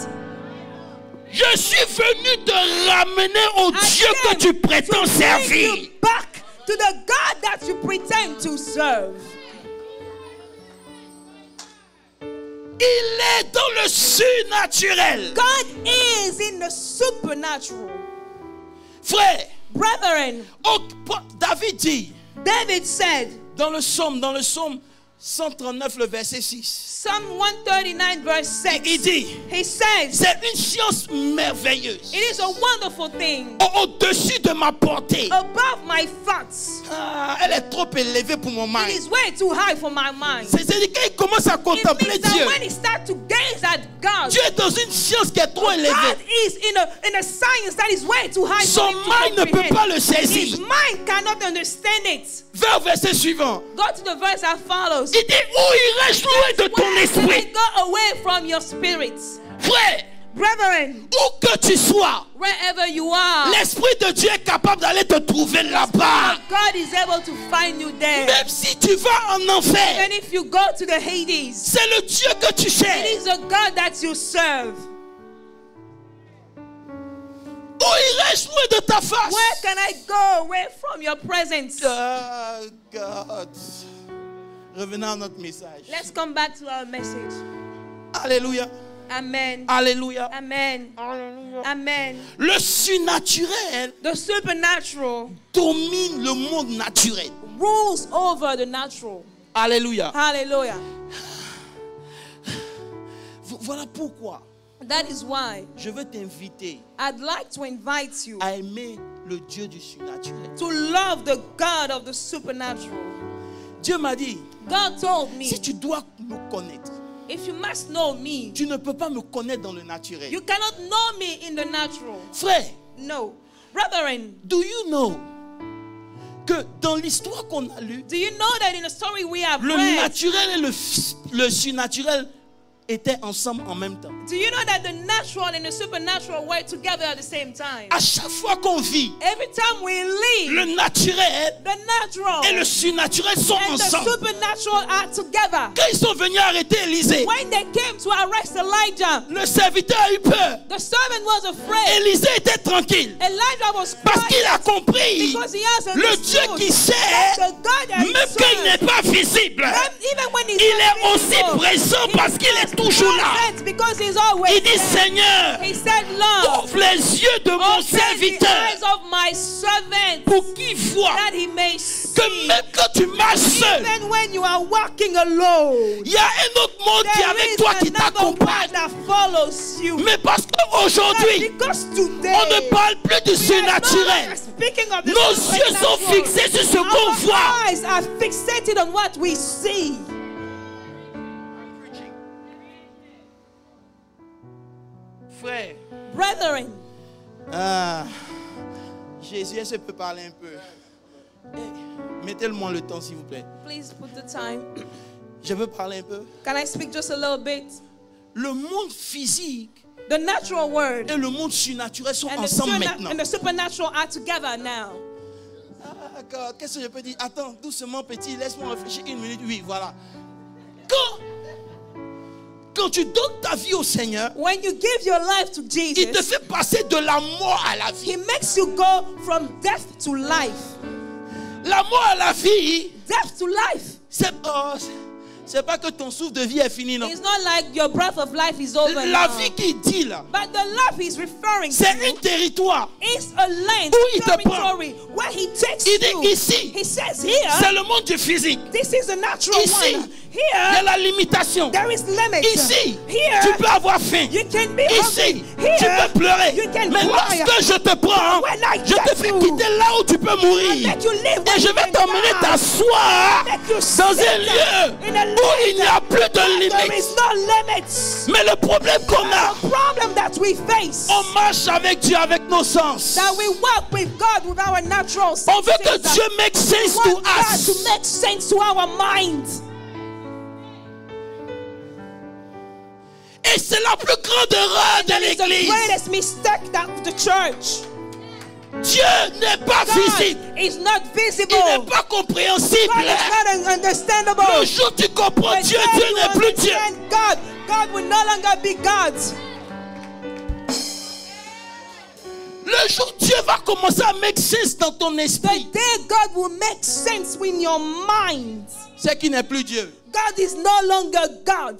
Je suis venu te ramener au Dieu que tu prétends To bring servir. you back to the God that you pretend to serve. Il est dans le surnaturel. God is in the supernatural. Frère, Brethren, David dit, David said, dans le psaume 139, le verset 6. Psalm 139 verse 6. Il dit, He says, c'est une science merveilleuse. it is a wonderful thing. Au-dessus de ma portée. Above my thoughts. Elle est trop élevée pour mon It mind. is way too high for my mind. C'est-à-dire qu'il commence à It contempler means that Dieu. when he starts to gaze at God, Dieu est dans une science qui est trop élevée. God is in a science that is way too high Son for him to mind ne peut comprehend. pas le His saisir. mind cannot understand it. Vers le verset suivant. Go to the verse that follows. Il dit, où irais-je loin de ton Where can I esprit? go away from your spirits? Frère, Brethren, où que tu sois, wherever you are, l'Esprit de Dieu est capable d'aller te trouver là-bas. God is able to find you there. Même si tu vas en enfer, Even if you go to the Hades, c'est le Dieu que tu it cherches. is a God that you serve. Où irais-je loin de ta face? Where can I go away from your presence? Oh God. Revenons à notre message. Let's come back to our message. Alléluia. Amen. Alléluia. Amen. Amen. Le surnaturel The supernatural domine le monde naturel. rules over the natural. Alléluia. Hallelujah. Voilà pourquoi That is why je veux t'inviter I'd like to invite you à aimer le Dieu du surnaturel. to love the God of the supernatural. Dieu m'a dit, God told me, si tu dois me connaître, if you must know me, tu ne peux pas me connaître dans le naturel. you cannot know me in the natural. Frère, No. Brethren, do you know que dans l'histoire qu'on a lue, do you know that in the story we have le read, naturel et le surnaturel étaient ensemble en même temps? do you know that the natural and the supernatural were together at the same time? À chaque fois qu'on vit, Every time we live, le naturel the natural et le surnaturel sont and the ensemble. supernatural are together. Quand ils sont venus arrêter Élisée, When they came to arrest Elijah, le serviteur a eu peur. the servant was afraid. Élisée était tranquille Elijah was parce qu'il a quiet compris because he has le Dieu understood qui sait, that the God that he même quand il serves, n'est pas visible, even when he's il not est aussi visible, présent parce qu'il est toujours là. present because he's always Il dit, there. Seigneur, He said, Lord, ouvre les yeux de mon open the serviteur eyes of my servant pour qu'il voie that he may see. que même quand tu marches seul, Even when you are walking alone, il y a un autre monde qui est there avec is toi qui another t'accompagne. one that follows you. Mais parce qu'aujourd'hui, Because today, on ne parle plus du we are no longer surnaturel. speaking of the Nos yeux sont supernatural. fixés sur ce qu'on Our voit. eyes are fixated on what we see. Frère, Brethren, Jésus, est-ce que peut parler un peu? Mettez-le-moi le temps, s'il vous plaît. please put the time. Je veux parler un peu. Can I speak just a little bit? Le monde physique The natural world et le monde surnaturel sont and ensemble maintenant. the supernatural are together now. Ah, d'accord. Qu'est-ce que je peux dire? Attends, doucement, petit, laisse-moi réfléchir une minute. Oui, voilà. Quand tu donnes ta vie au Seigneur, When you give your life to il te Jesus, fait passer de la mort à la vie. He makes you go from death to life. La mort à la vie, Death to life. c'est pas que ton souffle de vie est fini, non. It's not like your breath of life is over La now. vie qu'il dit là, But the life he's referring c'est un to territoire. is a land, Où il te territory, where he takes Il dit you. ici, He says c'est here, le monde du physique. this is the natural Ici, one. il y a Here, la limitation. there is limit. Ici, Here, tu peux avoir faim. you can be Ici, hungry. Here, tu peux pleurer. you can Mais cry. lorsque je te prends, When I je te get fais you, quitter là où tu peux mourir. let you live Et where je you vais can t'emmener die. t'asseoir Let you dans sit un lieu in a où il n'y a plus de There limites. is no limits. Mais le problème qu'on a, The problem that we face, on marche avec Dieu avec nos sens. that we walk with God with our natural senses. On veut que Dieu make sense We to want God us. to make sense to our mind. Et c'est la plus grande erreur de That is the l'église. greatest mistake that the church. Dieu n'est pas visible. God is not visible. Il n'est pas compréhensible. God is not understandable. Le jour où tu comprends The Dieu, day Dieu you n'est plus Dieu. understand God, God will no longer be God. Le jour où Dieu va commencer à make sense dans ton The esprit, day God will make sense in your mind. c'est qu'il n'est plus Dieu. God is no longer God.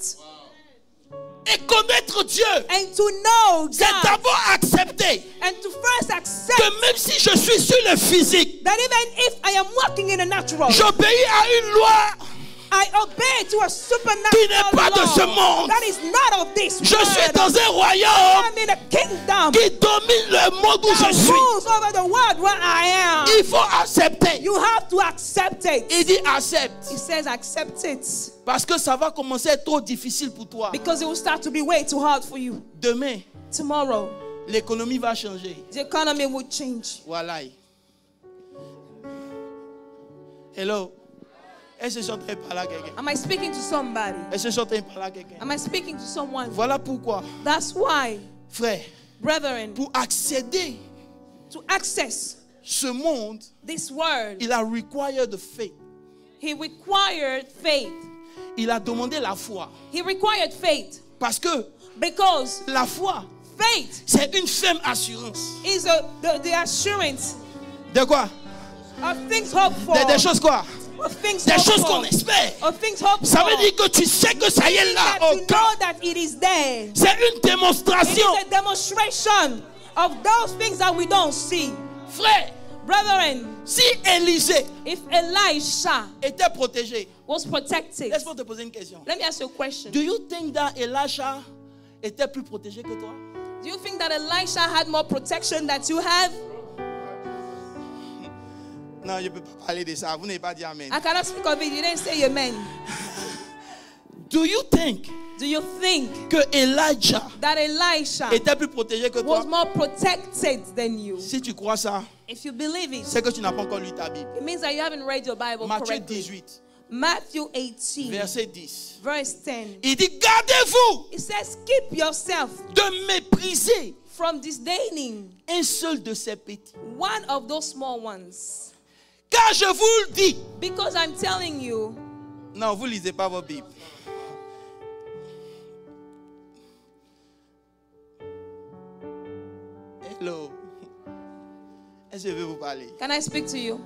Et connaître Dieu, And to know c'est God d'abord accepter and to first accept que que même si je suis sur le physique, that even if I am walking in the natural, j'obéis à une loi I obey to a supernatural qui n'est pas de law ce monde. that is not of this Je suis world. dans un royaume I'm in a kingdom qui domine le monde où that je suis. rules over the world where I am. Il faut accepter. You have to accept it. Il dit accepte. He says accept it. Parce que ça va commencer à être trop difficile pour toi. Because it will start to be way too hard for you. Demain, Tomorrow, l'économie va changer. the economy will change. Voilà. Hello. Est-ce que je suis en train de parler à quelqu'un? Am I speaking to somebody? Est-ce que je suis en train de parler à quelqu'un? Am I speaking to someone? Voilà pourquoi, That's why, frère, brethren, pour accéder to access ce monde, this word, il a required faith. he required faith. Il a demandé la foi. He required faith Parce que because la foi, faith c'est une ferme assurance. is the assurance De quoi? of things hoped for. Des choses quoi? Of things Des hoped choses for. qu'on espère. Of things hoped Ça for. veut dire que tu sais que ça y est là. That Au you cas. know that it is there. C'est une It démonstration. is a demonstration of those things that we don't see. Frère, Brethren, si Élisée if Elisha était protégé, was protected, laisse-moi te poser une question. let me ask you a question. Do you think that Elisha était plus protégé que toi? Do you think that Elisha had more protection that you have? Non, je ne peux pas parler de ça. Vous n'avez pas dit amen. I cannot speak of it. You didn't say amen. Do you think Do you think que Elijah that Elisha était plus protégé que toi? was more protected than you? Si tu crois ça, If you believe it, c'est que tu n'as pas encore lu ta Bible. it means that you haven't read your Bible Matthieu correctly. 18, Matthew 18, verset 10. verse 10. Il dit, gardez-vous It says, keep yourself de mépriser from disdaining un seul de ces petits. one of those small ones. Car je vous le dis. Because I'm telling you, Non, vous ne lisez pas vos Bibles. Hello. Est-ce que je vais vous parler? can I speak to you?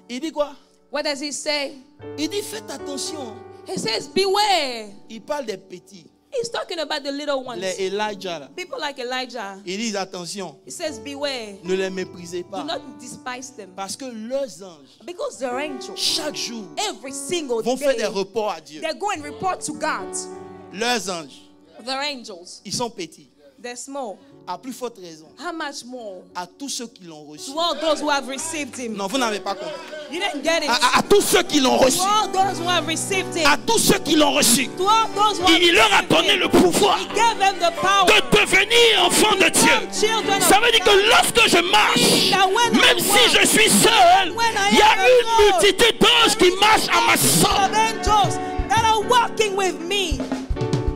Il dit quoi? What does he say? Il dit faites attention. He says, beware. Il parle des petits. He's talking about the little ones. Les Elijah là. People like Elijah. Il dit attention. He says, beware. Ne les méprisez Do pas. not despise them. Parce que leurs anges, Because they're angels. chaque jour, Every single vont faire des day, reports à Dieu. they go and report to God. Leurs anges, They're angels. ils sont petits. They're small. À plus forte raison, How much more? à tous ceux qui l'ont reçu. To all those who have received him. Non, vous n'avez pas compris. You didn't get it. À tous ceux qui l'ont reçu. To all those who have received him. À tous ceux qui l'ont reçu. To all those who have Il leur a received donné him. le pouvoir He gave them the power. de devenir enfants de Dieu. Children of Ça veut dire que God. lorsque je marche, That when I même si walk, je suis seul, when I il y a am une alone, multitude d'anges qui marchent à ma of sangle. angels that are walking with me.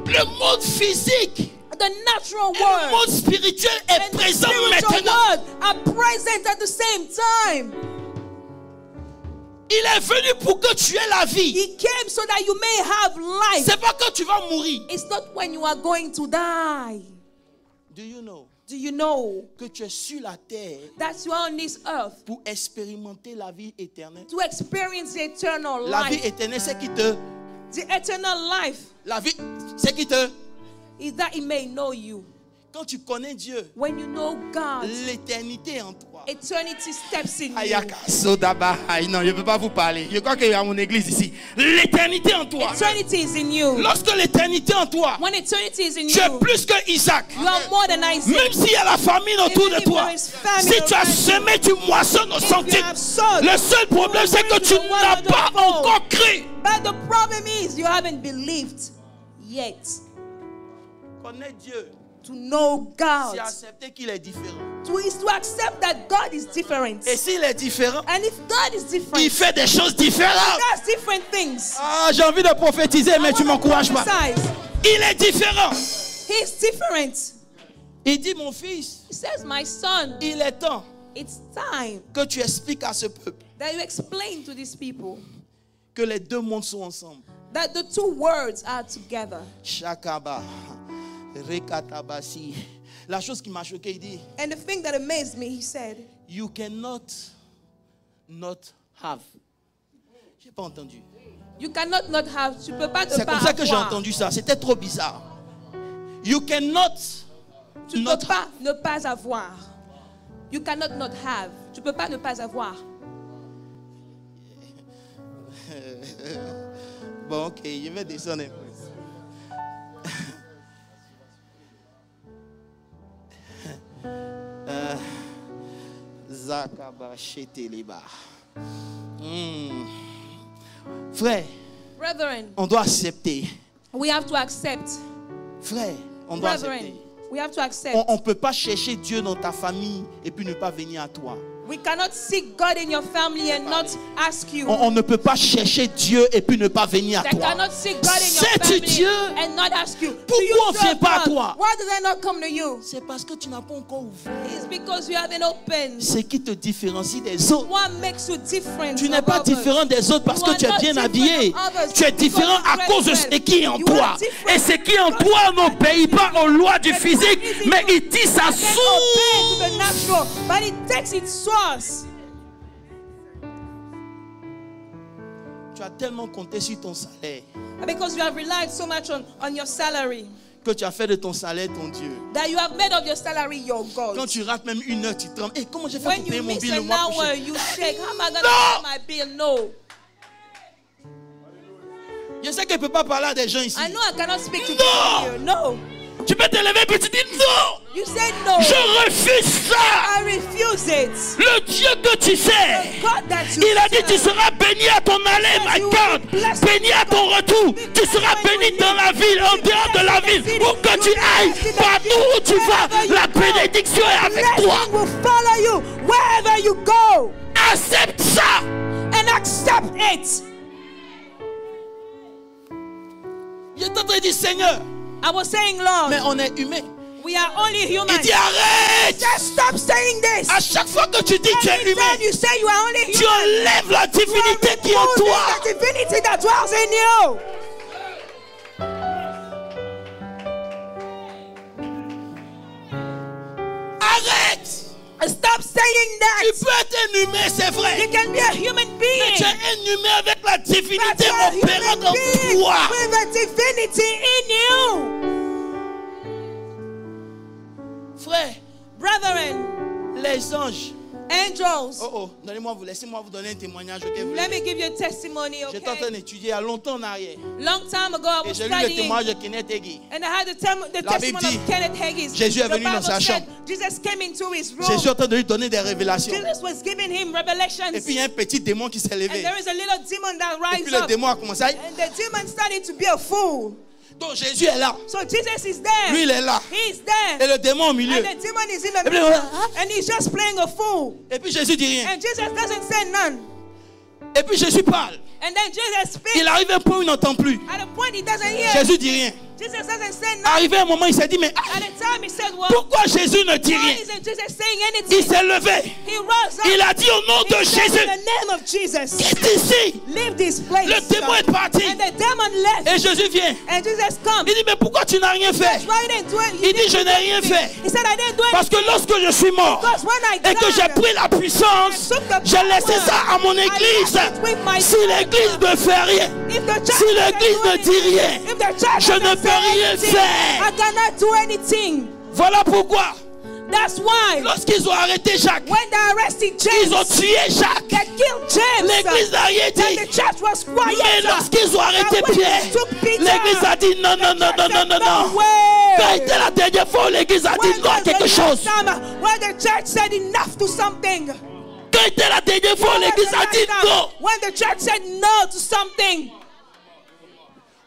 Le monde physique The natural et le world monde spirituel est and the présent spiritual maintenant. world are present at the same time. Il est venu pour que tu aies la vie. He came so that you may have life. C'est pas quand tu vas mourir. It's not when you are going to die. Do you know Do you know que tu es sur la terre that you are on this earth pour expérimenter la vie éternelle? to experience the eternal La vie life? éternelle, c'est qui te... The eternal life La vie, c'est qui te... is that he may know you. Quand tu connais Dieu, When you know God, l'éternité en toi. eternity steps in you. Non, je ne peux pas vous parler. Je crois qu'il y a mon église ici. L'éternité en toi. Eternity is in you. Lorsque l'éternité en toi, When eternity is in tu es you, plus que Isaac. you are more than Isaac. Même s'il y a la famine autour de toi, si tu as semé, tu moissonnes au If you centime. have sown, Le seul problème, c'est que tu n'as pas encore cru. but the problem is you haven't believed yet. Connais Dieu, To know God, c'est accepter qu'il est différent. is to accept that God is different. Et s'il est différent, And if God is different, il fait des choses différentes. that's different things. Ah, j'ai envie de prophétiser, mais tu ne m'encourages pas. Besides, Il est différent. he's different. Il dit, mon fils, He says, my son, il est temps it's time que tu expliques à ce peuple that you explain to these people que les deux mondes sont ensemble. that the two words are together. Shakaba, Rekatabasi. La chose qui m'a choqué, il dit, And the thing that amazed me, he said, you cannot not have. J'ai pas entendu. you cannot not have, tu peux pas ne C'est pas comme ça que j'ai avoir. entendu ça. C'était trop bizarre. You cannot Tu ne not peux pas ne pas avoir. You cannot not have. Tu peux pas ne pas avoir. Bon, ok, je vais descendre un peu. Frère, Brethren, on doit accepter. we have to accept. Frère, on doit Brethren, accepter. we have to accept. On ne peut pas chercher Dieu dans ta famille et puis ne pas venir à toi. We cannot seek God in your family and not ask you. On ne peut pas chercher Dieu et puis ne pas venir à They toi. cannot seek God in your Sais-tu family Dieu? and not ask you. Pourquoi on ne vient pas à toi? Why do they not come to you? C'est parce que tu n'as pas encore ouvert. It's because you haven't opened. Ce qui te différencie des autres. What makes you different? Tu n'es pas différent des autres parce que tu es bien habillé. Tu es différent à cause de ce qui est en toi. Et ce qui est en toi n'obéit pas aux lois du physique, mais il tire sa source. But it takes its source. Tu as tellement compté sur ton salaire Because you have relied so much on your salary que tu as fait de ton salaire ton Dieu. that you have made of your salary your God. Quand tu rates même une heure, tu trembles. Et comment j'ai fait When pour you payer mon miss bill le an mois hour, prochain? you shake. How am I going to No! pay my bill? No. Je sais que je ne peux pas parler à des gens ici. I know I cannot speak to No! people here. No. Tu peux te lever et tu dis non. You said no. Je refuse ça. I refuse it. Le Dieu que tu sais, God that you il a dit serve. tu seras béni à ton aller, my God. Béni à ton retour. Tu seras béni dans la ville, en dehors de la ville. Où que tu ailles, partout où tu vas, la bénédiction est avec toi. Blessing will follow you wherever you go. Accepte ça. And accept it. Je t'ai dit Seigneur, I was saying, Lord, mais on est humain. we are only Il human. dit arrête. Just stop saying this. À chaque fois que tu dis tu es Every humain, time you say you are only tu human, enlèves la divinité qui est en removing toi. the divinity that dwells in you. Arrête. Stop saying Tu that. peux être un humain, c'est vrai. You can be a human Mais tu es being. un humain avec la But divinité you're a opérant human en being toi. with the divinity in you. Frère, Brethren, les anges. angels, Oh, laissez-moi vous donner un témoignage. Okay, let me give you a testimony, J'étais en train okay? d'étudier il y a longtemps en arrière. Long time ago, I Et was j'ai lu le studying, témoignage de Kenneth Hagin. and I had the La Bible testimony dit, of Kenneth Hagin. Jésus est The venu dans Bible sa said chambre. Jesus came into his room. Jésus est en train de lui donner des révélations. Jesus was giving him revelations. Et puis il y a un petit démon qui s'est And levé. there is a little demon that Et puis rises le up. démon a commencé à... And the demon started to be a fool. Donc Jésus est là. So Jesus is there. Lui il est là. He's Et there. le démon au milieu. And the demon is in the Et puis, middle. And he's just playing a fool. Et puis Jésus dit rien. And Jesus doesn't say none. Et puis Jésus parle. And then Jesus speaks. Il arrive à un point où il n'entend plus. At a point he doesn't hear. Jésus dit rien. Jesus doesn't say none. Arrivé à un moment, il s'est dit, mais At the time he said, well, pourquoi Jésus ne dit why rien? isn't Jesus saying Il anything? s'est levé. He rose up. Il a dit au nom de He said, Jésus, in the name of Jesus, quitte ici. leave this place. Le démon est parti. And the demon left. Et Jésus vient. And Jesus comes. Il dit, mais pourquoi tu n'as rien fait? Why you didn't do it? Il dit, je n'ai rien fait. He said, I didn't do it. Parce que lorsque je suis mort Because when I et que j'ai died, pris la puissance, j'ai laissé ça à mon église. Si l'église ne fait rien, if the church si l'église ne dit rien, if the church je ne doesn't peux say rien anything, faire. I cannot do anything. Voilà pourquoi, That's why lorsqu'ils ont arrêté Jacques, when they arrested ils ont James, tué Jacques. they killed James. L'église n'a rien Then dit. the church was quiet. Mais lorsqu'ils ont arrêté But when Pierre, they took Peter, l'église a dit non, non, non, non, non, non, non. way. Quand était la dernière fois où l'église a dit When non à was the quelque last chose? time when the church said enough to something? Quand était la dernière fois où When was l'église the a last dit time non? when the church said no to something?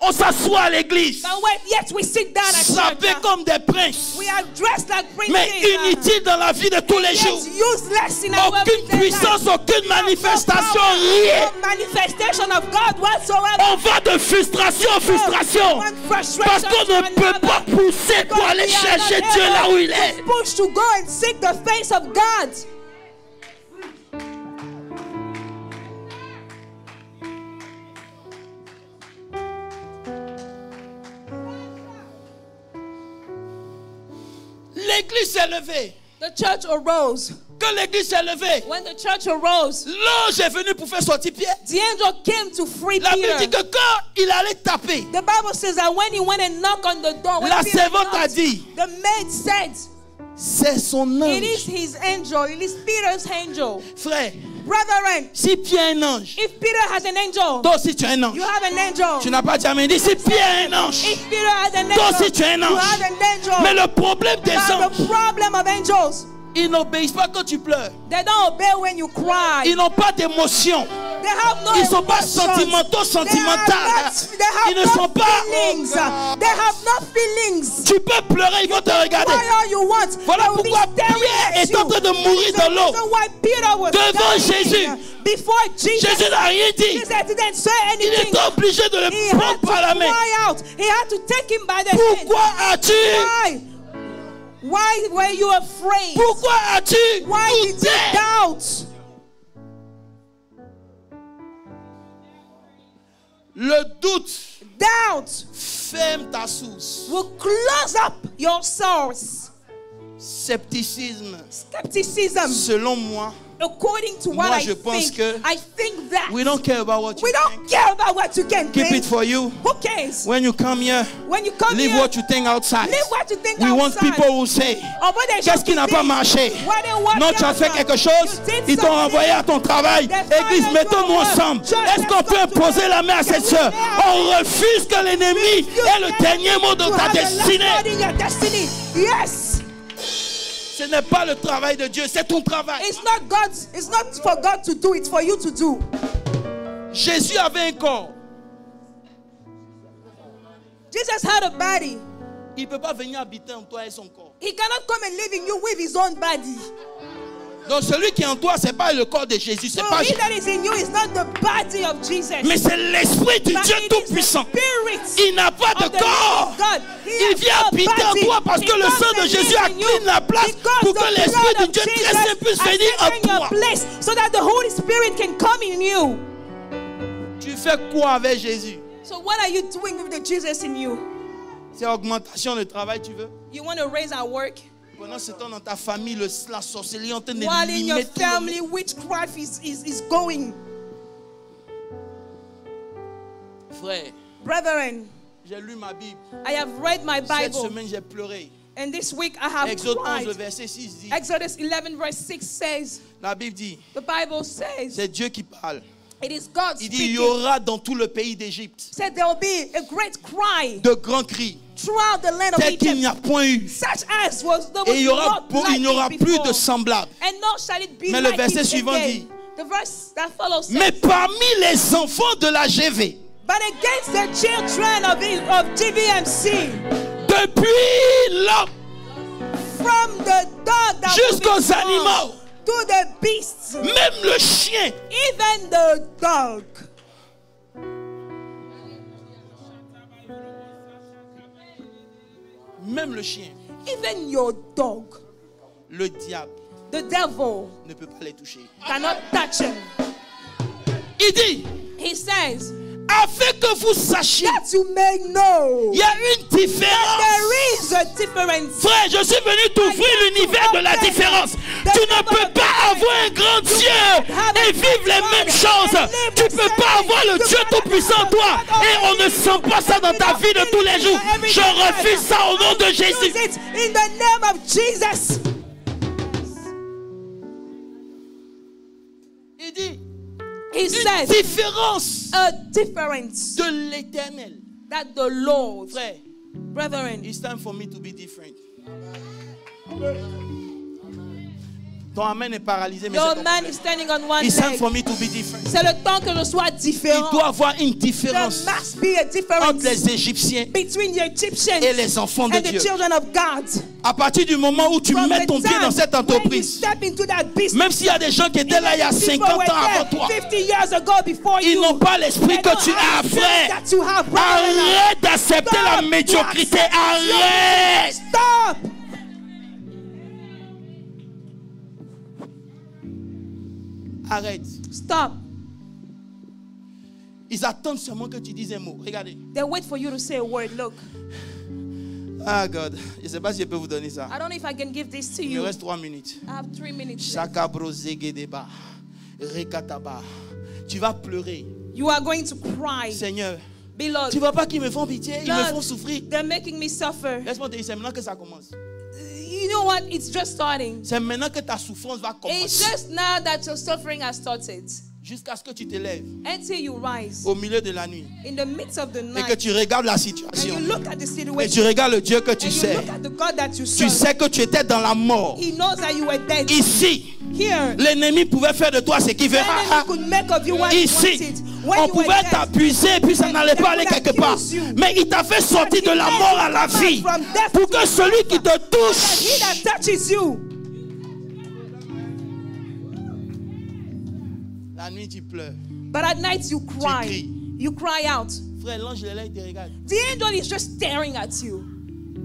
On s'assoit à l'église, But when, yet we sit down at sapés church. comme des princes, We are dressed like princes. mais inutiles dans la vie de tous les jours. Yet useless in our Aucune everyday puissance, life. aucune No manifestation, power, rien. no manifestation of God whatsoever. On va de frustration en frustration. One frustration Parce qu'on to ne peut pas another. pousser pour Because aller we are chercher not Dieu able là où il est. to push to go and seek the face of God. L'église s'est levée. The church arose. Quand l'église s'est levée, When the church arose, l'ange est venu pour faire sortir Pierre. the angel came to free La Bible dit Peter. que quand il allait taper, The Bible says that when he went and knocked on the door, when la Peter servante a knocked, dit, the maid said, C'est son It is ange. his angel. It is Peter's angel. Frère, Brethren, si Pierre est un ange, if Peter has an angel, toi aussi tu es un ange. you have an angel. Tu n'as pas dit amen. Dis si Pierre est un ange, If Peter has an toi angel, aussi tu es un you ange. have an angel. Mais le problème des But anges, the problem of angels, ils n'obéissent pas quand tu pleures. they don't obey when you cry. Ils n'ont pas d'émotion. They have no Ils ne sont pas emotions. sentimentaux, sentimentaux. Ils ne sont pas. feelings. They have no feelings. Tu peux pleurer, ils vont te regarder. Why all you want? Voilà They will be pourquoi staring Pierre at est en you. train de mourir dans l'eau. So why Peter was Devant dying Jésus. Before Jesus. Jésus n'a rien dit. Jesus didn't say Il anything. est obligé de He le had prendre to par la main. cry out. He had to take him by the hand. Pourquoi as-tu? Why? Why were you afraid? Pourquoi as-tu Why did douté? you doubt? Le doute Doubt ferme ta source. will close up your source. Scepticisme, Skepticism, selon moi, according to what Moi, I je pense think, que I think that we don't care about what you we don't think. care about what you can Keep think. it for you. Who cares? When you come here, When you come leave here, what you think outside. leave what you think We want outside. people who say, Or what they qu'est-ce should qui n'a be. pas marché? What they want Non, tu as them fait to- quelque chose, You did ils t'ont something. envoyé à ton travail. Église, mettons-nous ensemble. Est-ce qu'on peut imposer la main à cette soeur? On refuse que l'ennemi ait le dernier mot dans To ta have the last destinée. word in your destiny. Yes. Ce n'est pas le travail de Dieu, c'est ton travail. It's not for God to do, it's for you to do. Jésus avait un corps. Jesus had a body. Il ne peut pas venir habiter en toi et son corps. He cannot come and live in you with his own body. Donc celui qui est en toi, ce n'est pas le corps de Jésus, c'est So pas he Jésus. that is in you is not the body of Jesus. Mais c'est l'esprit du But Dieu it is the Tout-Puissant. spirit Il n'a pas de of the corps. living God. He Il has vient no habiter en body. toi parce que He le comes sang de and Jésus lives a in you. clean la place Because pour que the l'esprit blood du of Dieu Jesus très saint puisse has venir en taken your toi. place so that the Holy Spirit can come in you. Tu fais quoi avec Jésus? So what are you doing with the Jesus in you? C'est augmentation de travail, tu veux? You want to raise our work? Pendant ce temps dans ta famille, la sorcellerie est en train de While in your limer tout le monde. family, witchcraft is going. Frère, Brethren, j'ai lu ma Bible. I have read my Cette Bible. semaine, j'ai pleuré. And this week I have Exode 11, cried. le verset 6 dit, Exodus 11 verse 6 says, la Bible dit, the Bible says, c'est Dieu qui parle. it is God Il dit, il y speaking. aura dans tout le pays d'Égypte Said there will be a great cry de grands cris, throughout the land of tel qu'il n'y Egypt, a point eu. such as was there Et il was n'y aura not like plus it de before. semblables. And nor shall it be Mais le like verset it suivant again. dit, The verse that follows says, mais parmi les enfants de la GV, but against the children of GVMC, depuis l'homme from the dog that was jusqu'aux born animaux, to the beasts, même le chien, even the dog, même le chien, even your dog, le diable the devil ne peut pas les toucher. cannot touch him. Il dit, He says, afin que vous sachiez, that you may know il y a une différence. there is a difference. Frère, je suis venu t'ouvrir l'univers de la différence. Tu ne peux pas avoir un grand Dieu et vivre les mêmes choses. Tu ne peux pas avoir le Dieu Tout-Puissant en toi et on ne sent pas ça dans ta vie de tous les jours. Je refuse ça au nom de Use Jésus. it in the name of Jesus. Il dit, He une says, différence a difference de l'éternel. that the Lord, Frère, brethren, it's time for me to be different. Ton amen est paralysé, mais your c'est man is standing on one it's time leg. for me to be different. C'est le temps que je sois Il différent. doit avoir une There différence must be a entre difference les Égyptiens between the Egyptians et les enfants de and the Dieu. children of God. À partir du moment où tu From mets the ton pied dans time cette when you entreprise, step into that business, même s'il y a des gens qui étaient là il y a 50 ans avant toi, 50 years ago before ils you, n'ont pas l'esprit they que don't tu have as, the faith frère. that you have, brethren. Arrête d'accepter la Stop. médiocrité. Arrête. Stop. Arrête. Stop. Ils attendent seulement que tu dises un mot. Regardez. They wait for you to say a word. Look, Ah, God. Je ne sais pas si je peux vous donner ça. I don't know if I can give this to Il me you. reste 3 minutes. I have 3 minutes left. Shakabrozegedeba. Rekataba. Tu vas pleurer. You are going to cry. Seigneur, Beloved, tu ne vois pas qu'ils me font pitié, ils me Lord, font souffrir. they're making me suffer. Laisse-moi te dire, c'est maintenant que ça commence. you know what? It's just starting. C'est maintenant que ta souffrance va It's commencer. just now that your suffering has started. Jusqu'à ce que tu te lèves Until you rise au milieu de la nuit in the midst of the et que night. tu regardes la And situation you look at the et situation. tu regardes le Dieu que tu And you sais. look at the God that you Tu serve. sais que tu étais dans la mort. He knows that you were dead. Ici, Here, l'ennemi pouvait faire de toi ce qu'il veut. the enemy could make of you what he Ici, wanted. When on you were pouvait dead, t'abuser puis ça n'allait pas aller quelque part. Mais il t'a fait sortir de la mort à la vie pour que celui qui te he touche, that touches you. la nuit tu pleures. But at night you cry. cries. You cry out. Frère, l'ange est là, il te regarde. The angel is just staring at you.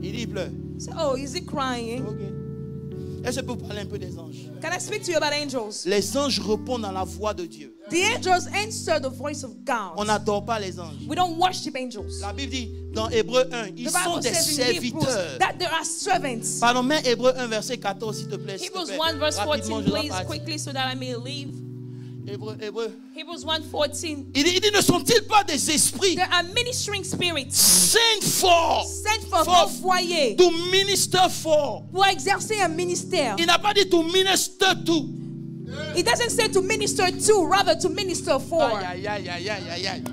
Il dit, il pleure. So, oh, is he crying? Ok. Est-ce que je peux parler un peu des anges? Can I speak to you about angels? Les anges répondent à la voix de Dieu. The angels answer the voice of On God. n'adore pas les anges. We don't worship angels. La Bible dit dans Hébreux 1, ils The sont Bible des says in Hebrews serviteurs. that there are servants. Pardon, mais Hébreux 1, verset 14, s'il te plaît. s'il te Hebrews plaît. 1 verse Rapidement, 14, je dois please, partir. quickly, so that I may leave. Hébreux. Hebrews 1:14. Il dit, ne sont-ils pas des esprits There are ministering spirits sent for sent for For- vos foyers to minister for? pour exercer un ministère. Il n'a pas dit to minister to. It doesn't say to minister to, rather to minister for. Aïe, aïe, aïe, aïe, aïe, aïe.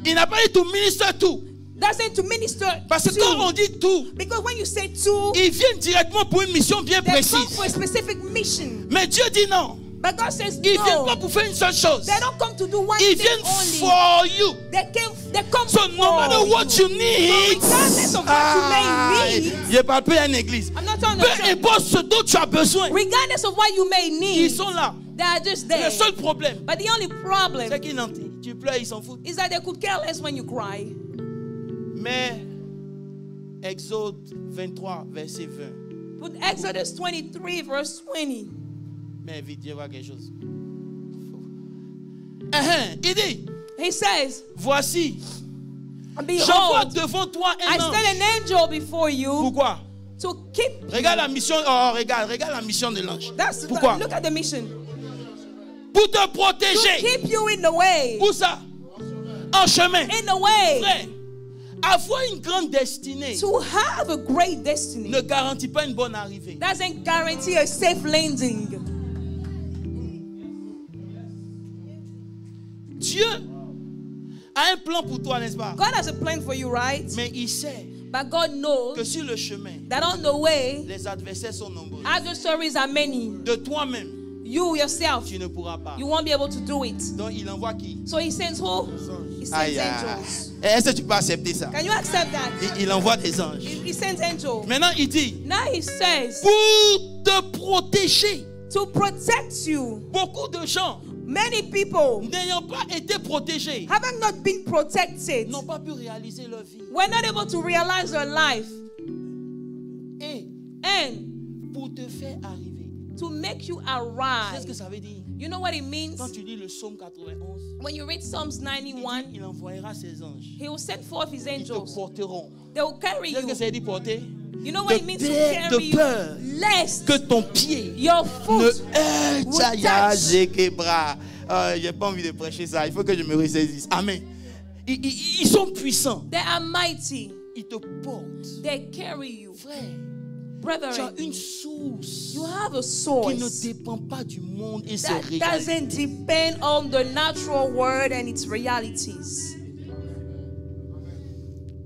Il n'a pas dit to minister to. Doesn't to minister Parce que quand on to. dit to, Because when you say to, ils viennent directement pour une mission bien they come précise. for a specific mission. Mais Dieu dit non. But God says Ils viennent pas no. pour faire une seule chose. They don't come to do one Ils thing viennent only. for you. They come So for no matter what you need, regardless of what you may need. je parle pas à une église. I'm not talking Peu to church. importe ce dont tu as besoin, Regardless of what you may ils need, sont là. they are just Le there. seul problème, But the only problem c'est qu'ils n'entendent. Tu pleures, ils s'en foutent. is that they could care less when you cry. Mais Exode 23, verset 20. Put Exodus 23, verse 20. Mais vite, je vois quelque chose. Il dit, He says, voici, j'envoie behold, devant toi I un ange. send an angel before you Pourquoi? to keep you. Regarde la mission. Oh, regarde la mission de l'ange. Pourquoi? Look at the mission. Pour te To protéger. keep you in the way. Où ça? En chemin. In the way. Frère, avoir une grande destinée To have a great destiny ne garantit pas une bonne arrivée. doesn't guarantee a safe landing. Dieu a un plan pour toi, n'est-ce pas? God has a plan for you, right? Mais il sait But God que knows sur le chemin, that on the way, les adversaires sont nombreux. adversaries are many. De toi-même, You yourself, tu ne pourras pas. you won't be able to do it. Donc il envoie qui? So he sends who? He sends Aïe, aïe. angels. Est-ce que tu peux accepter ça? Can you accept that? Il envoie des anges. He sends angels. Maintenant, il dit, Now he says, pour te protéger. to protect you. Beaucoup de gens, Many people, n'ayant pas été protégés, having not been protected, n'ont pas pu réaliser leur vie. were not able to realize their life. Et And pour te faire arriver, to make you c'est ce arise. que ça veut dire. You know what it means? Quand tu lis le psaume 91, When you read Psalms il 91, dit, il envoyera ses anges. he will send forth his Ils te angels. porteront. They will carry Qu'est-ce que you. ça veut dire porter? You know what it means to carry you? peur Lest que ton pied your ne foot heurte. will touch. J'ai pas envie de prêcher ça. Il faut que je me ressaisisse. Amen. Ils sont puissants. They are mighty. Ils te portent. They carry you. Frère, tu Brethren, as une source you have a qui ne source dépend pas du monde et ses that réalités. doesn't depend on the natural world and its realities.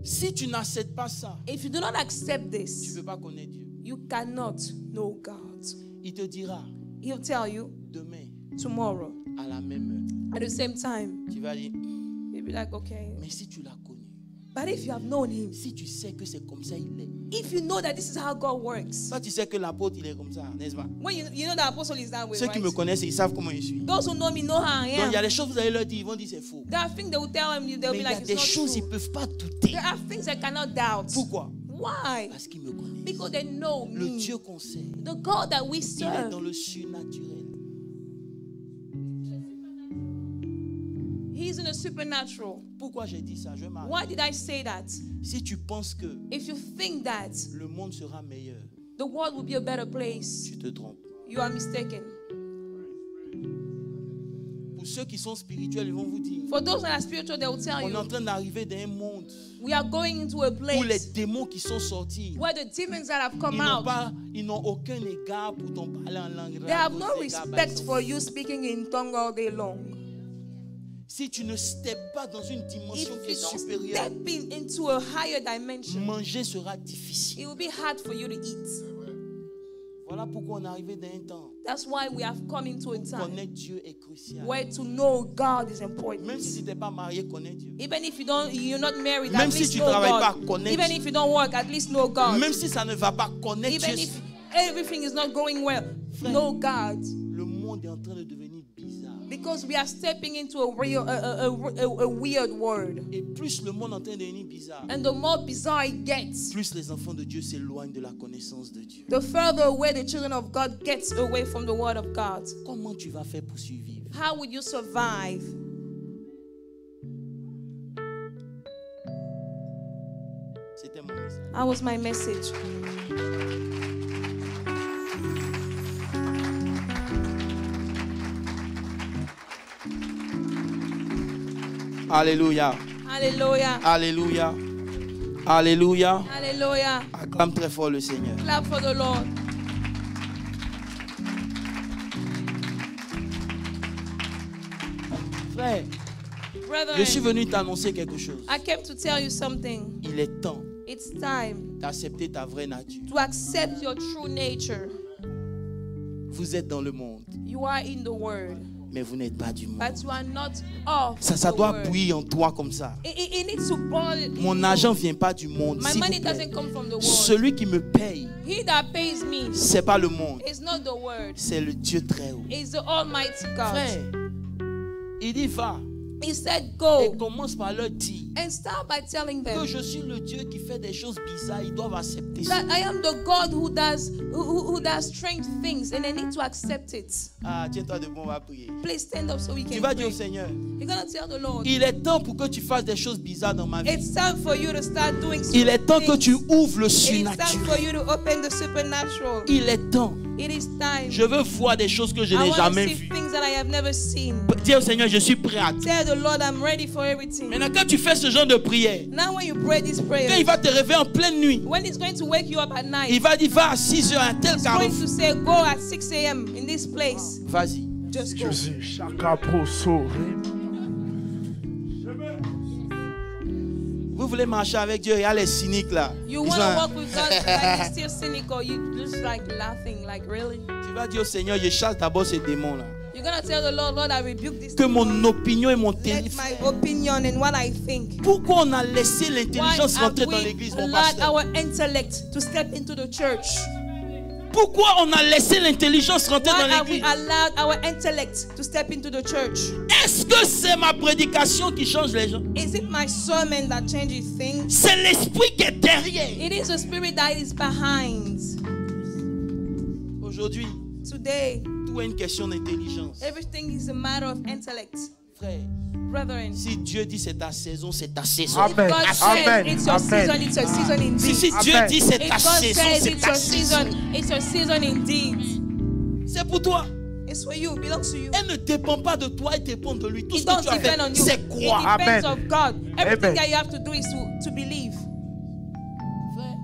Si tu n'acceptes pas ça, If you do not accept tu ne this, peux pas connaître Dieu. you cannot know God. Il te dira He'll tell you demain tomorrow à la même heure. at the same time. Tu vas dire, You'll be like, okay. mais si tu l'as connu, But if you have known him, si tu sais que c'est comme ça il est. if you know that this is how God works, Toi tu sais que l'apôtre il est comme ça, n'est-ce pas? when you know the apostle is that way, Ceux qui me right? connaissent, ils savent comment je suis. Those who know me know how I Donc il y a am. des choses que vous allez leur dire, ils vont dire c'est faux. There are things they will tell him, they'll Mais be il y a like, des it's not choses ils true. ne peuvent pas douter. There are things they cannot doubt. Pourquoi? Why? Parce qu'ils me connaissent. Because they know Le me. Dieu qu'on sait, The God that we il est serve, dans le surnaturel. He's in the supernatural. Pourquoi j'ai dit ça? Je vais m'arrêter. Why did I say that? Si tu penses que If you think that le monde sera meilleur, the world will be a better place, tu te trompes. you are mistaken. Pour ceux qui sont spirituels, ils vont vous dire, For those that are spiritual, they will tell on est en you, train d'arriver dans un monde we are going into a où les place démons qui sont sortis, where the demons that have come ils n'ont out, ils n'ont aucun égard pour ton parler en langue. they have no respect for you speaking in tongue all day long. Si tu ne steppes pas dans une dimension If qui est you don't supérieure, step into a higher dimension, manger sera difficile. it will be hard for you to eat. Voilà pourquoi on est arrivé dans un temps. That's why we have come into a time Connaître Dieu est crucial. where to know God is important. Même si tu n'es pas marié, connais Dieu. Even if you're not married, Même at si least tu know travailles God. pas, connais Even Dieu. if you don't work, at least know God. Même si ça ne va pas, connaître Even Dieu. if everything is not going well, know God. Le monde est en train de devenir bizarre. Because we are stepping into a weird world. Et plus le monde est en train de devenir bizarre, And the more bizarre it gets, plus les enfants de Dieu s'éloignent de la connaissance de Dieu. the further away the children of God gets away from the word of God. Comment tu vas faire pour survivre? How would you survive? C'était mon message. That was my message. Alléluia. Hallelujah. Alléluia. Alléluia. Hallelujah. Acclame très fort le Seigneur. Clap for the Lord. Frère, Brethren, je suis venu t'annoncer quelque chose. I came to tell you something. Il est temps It's time d'accepter ta vraie nature. to accept your true nature. Vous êtes dans le monde, You are in the Word, mais vous n'êtes pas du monde. but you are not of Ça the doit Word. bouillir en toi comme ça. It needs to boil in Mon you. argent ne vient pas du monde. My s'il money vous plaît. doesn't come from the world. Celui qui me paye, He that pays me c'est pas le monde, is not the Word. c'est le Dieu très haut. It's the Almighty God. Frère, il dit va He said, et go commence par leur dire and start by telling them que je suis le Dieu qui fait des choses bizarres. Ils doivent accepter ça. that I am the God who does strange things, and they need to accept it. Ah, tiens-toi debout, on va prier. Please stand up so we Tu can vas dire au pray. Seigneur, You're gonna tell the Lord, il est temps pour que tu fasses des choses bizarres dans ma vie. it's time for you to start doing Il est temps que things. tu ouvres le It's time surnaturel. for you to open the supernatural. Il est temps. It is time. Je veux voir des choses que je I n'ai want to jamais see vues. things that I have never seen. Dis au Seigneur, je suis prêt à tout. Tell the Lord, I'm ready for everything. Maintenant, quand tu fais ce genre de prière, Now when you pray this quand prayer, il va te réveiller en pleine nuit, when it's going to wake you up at night, il va dire va à 6 heures à tel it's going carrefour. to say go at 6 a.m. in this place. Vas-y. Just go. Vous voulez marcher avec Dieu, il y a les cyniques là. You Ils want sont- to walk with God, like you're still cynical. You just like laughing, like really. Tu vas dire au Seigneur, je chasse d'abord ces démons là. You're gonna tell the Lord, Lord, I rebuke this. Que mon demon. opinion et mon Let téléphone. my opinion and what I think. Pourquoi on a laissé Why l'intelligence have rentrer dans we l'église, mon allowed pasteur? our intellect to step into the church? Pourquoi on a laissé l'intelligence rentrer Why dans have we l'église? allowed our intellect to step into the church? Est-ce que c'est ma prédication qui change les gens? Is it my sermon that changes things? C'est l'esprit qui est derrière. It is the spirit that is behind. Aujourd'hui, Today, tout est une question d'intelligence. everything is a matter of intellect. Frère, Brethren, si Dieu dit c'est ta saison, c'est ta saison. Amen. God says Amen. it's your season, it's your season Si indeed. Dieu Amen. dit c'est If ta God saison, says c'est it's ta your saison. season, it's your season indeed. C'est pour toi. It's for you, it belongs to you. Elle ne dépend pas de toi, elle dépend de lui. Tout It ce don't que tu as fait, depend on you. c'est It quoi? depends Amen. on God. Everything Amen. that you have to do is to believe. Frère,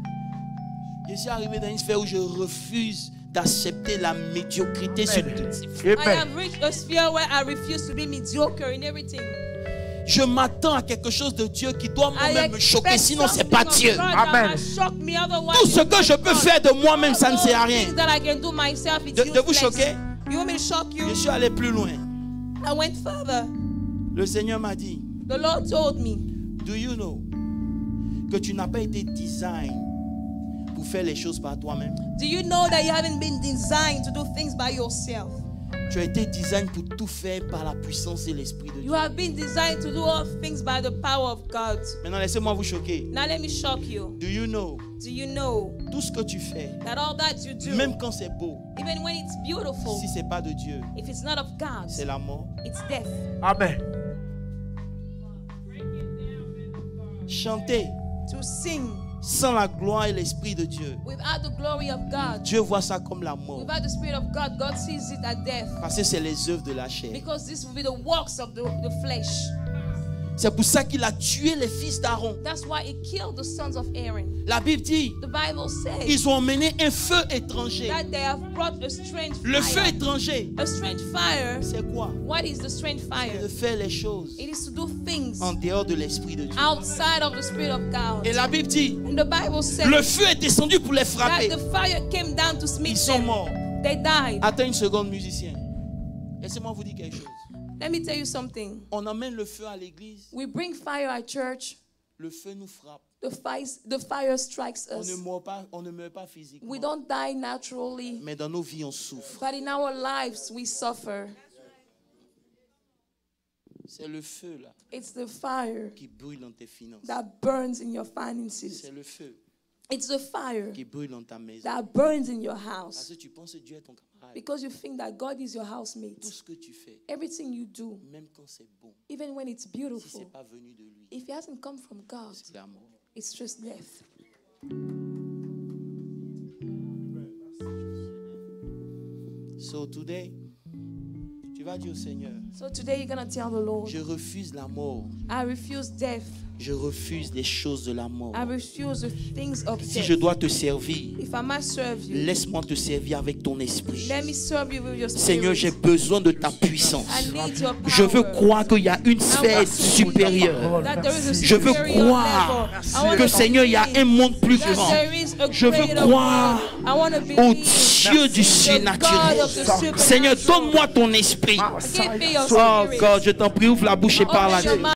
je suis arrivé dans une sphère où je refuse d'accepter la médiocrité sur tout. I Amen. have reached a sphere where I refuse to be mediocre in everything. Je m'attends à quelque chose de Dieu qui doit I moi-même me choquer, expect sinon c'est something pas of Dieu. God that Amen. has shocked me, otherwise Tout ce it's que not je peux God. faire de moi-même, ça ne sert à All rien. things that I can do myself, it's De vous useless. choquer? You want me to shock you? Je suis allé plus loin. I went further. Le Seigneur m'a dit, The Lord told me, do you know que tu n'as pas été design pour faire les choses par toi-même. do you know that you haven't been designed to do things by yourself? Tu as été design pour tout faire par la puissance et l'esprit de Dieu. You have been designed to do all things by the power of God. Maintenant, laissez-moi vous choquer. Now let me shock you. Do you know Do you know tout ce que tu fais, that all that you do, même quand c'est beau, even when it's beautiful, si c'est pas de Dieu, if it's not of God, c'est la mort. it's death. Amen. Chanter, To sing, sans la gloire et l'esprit de Dieu, without the glory of God, Dieu voit ça comme la mort. without the Spirit of God, God sees it as death. Parce que c'est les œuvres de la chair. Because this will be the works of the flesh. C'est pour ça qu'il a tué les fils d'Aaron. That's why he killed the sons of Aaron. La Bible dit, The Bible says ils ont emmené un feu étranger. that they have brought a strange Le feu fire. étranger, A strange fire. c'est quoi? What is the strange De fire? faire les choses It is to do things en dehors de l'esprit de Dieu. outside of the Spirit of God. Et la Bible dit, And the Bible says le feu est descendu pour les that frapper. the fire came down to Ils smite sont them. morts. They died. Attends une seconde, musicien. Laissez-moi vous dire quelque chose. Let me tell you something. On emmène le feu à l'église. We bring fire at church. Le feu nous frappe. The fire strikes On us. ne meurt pas physiquement. We don't die naturally, Mais dans nos vies, on souffre. but in our lives we suffer. C'est le feu là It's the fire qui brûle dans tes finances. that burns in your finances. C'est le feu It's the fire qui brûle dans ta maison. that burns in your Parce house que tu penses que Dieu est ton camarade. because you think that God is your Tout housemate. ce que tu fais, Everything you do, même quand c'est bon, even when it's si beautiful, c'est pas venu de lui, if it hasn't come from God, c'est la mort. it's just death. So today, tu vas dire au Seigneur, So today you're going to tell the Lord, je refuse la mort. I refuse death. Je refuse les choses de la mort. I refuse the things of Si death. je dois te servir, If I must serve you, laisse-moi te servir avec ton esprit. let me serve you with your Seigneur, j'ai spirit. besoin de ta puissance. I need your power. Je veux croire qu'il y a une sphère supérieure. That there is a Je veux superior croire level. I want que to Seigneur, il y a believe un monde plus that grand. there is a Je veux greater croire world. I want to au believe Dieu du the surnaturel. God of the supernatural. Seigneur, donne-moi ton esprit. Give me your Oh spirit. God, je t'en prie, ouvre la bouche et parle à Open your Dieu. mouth.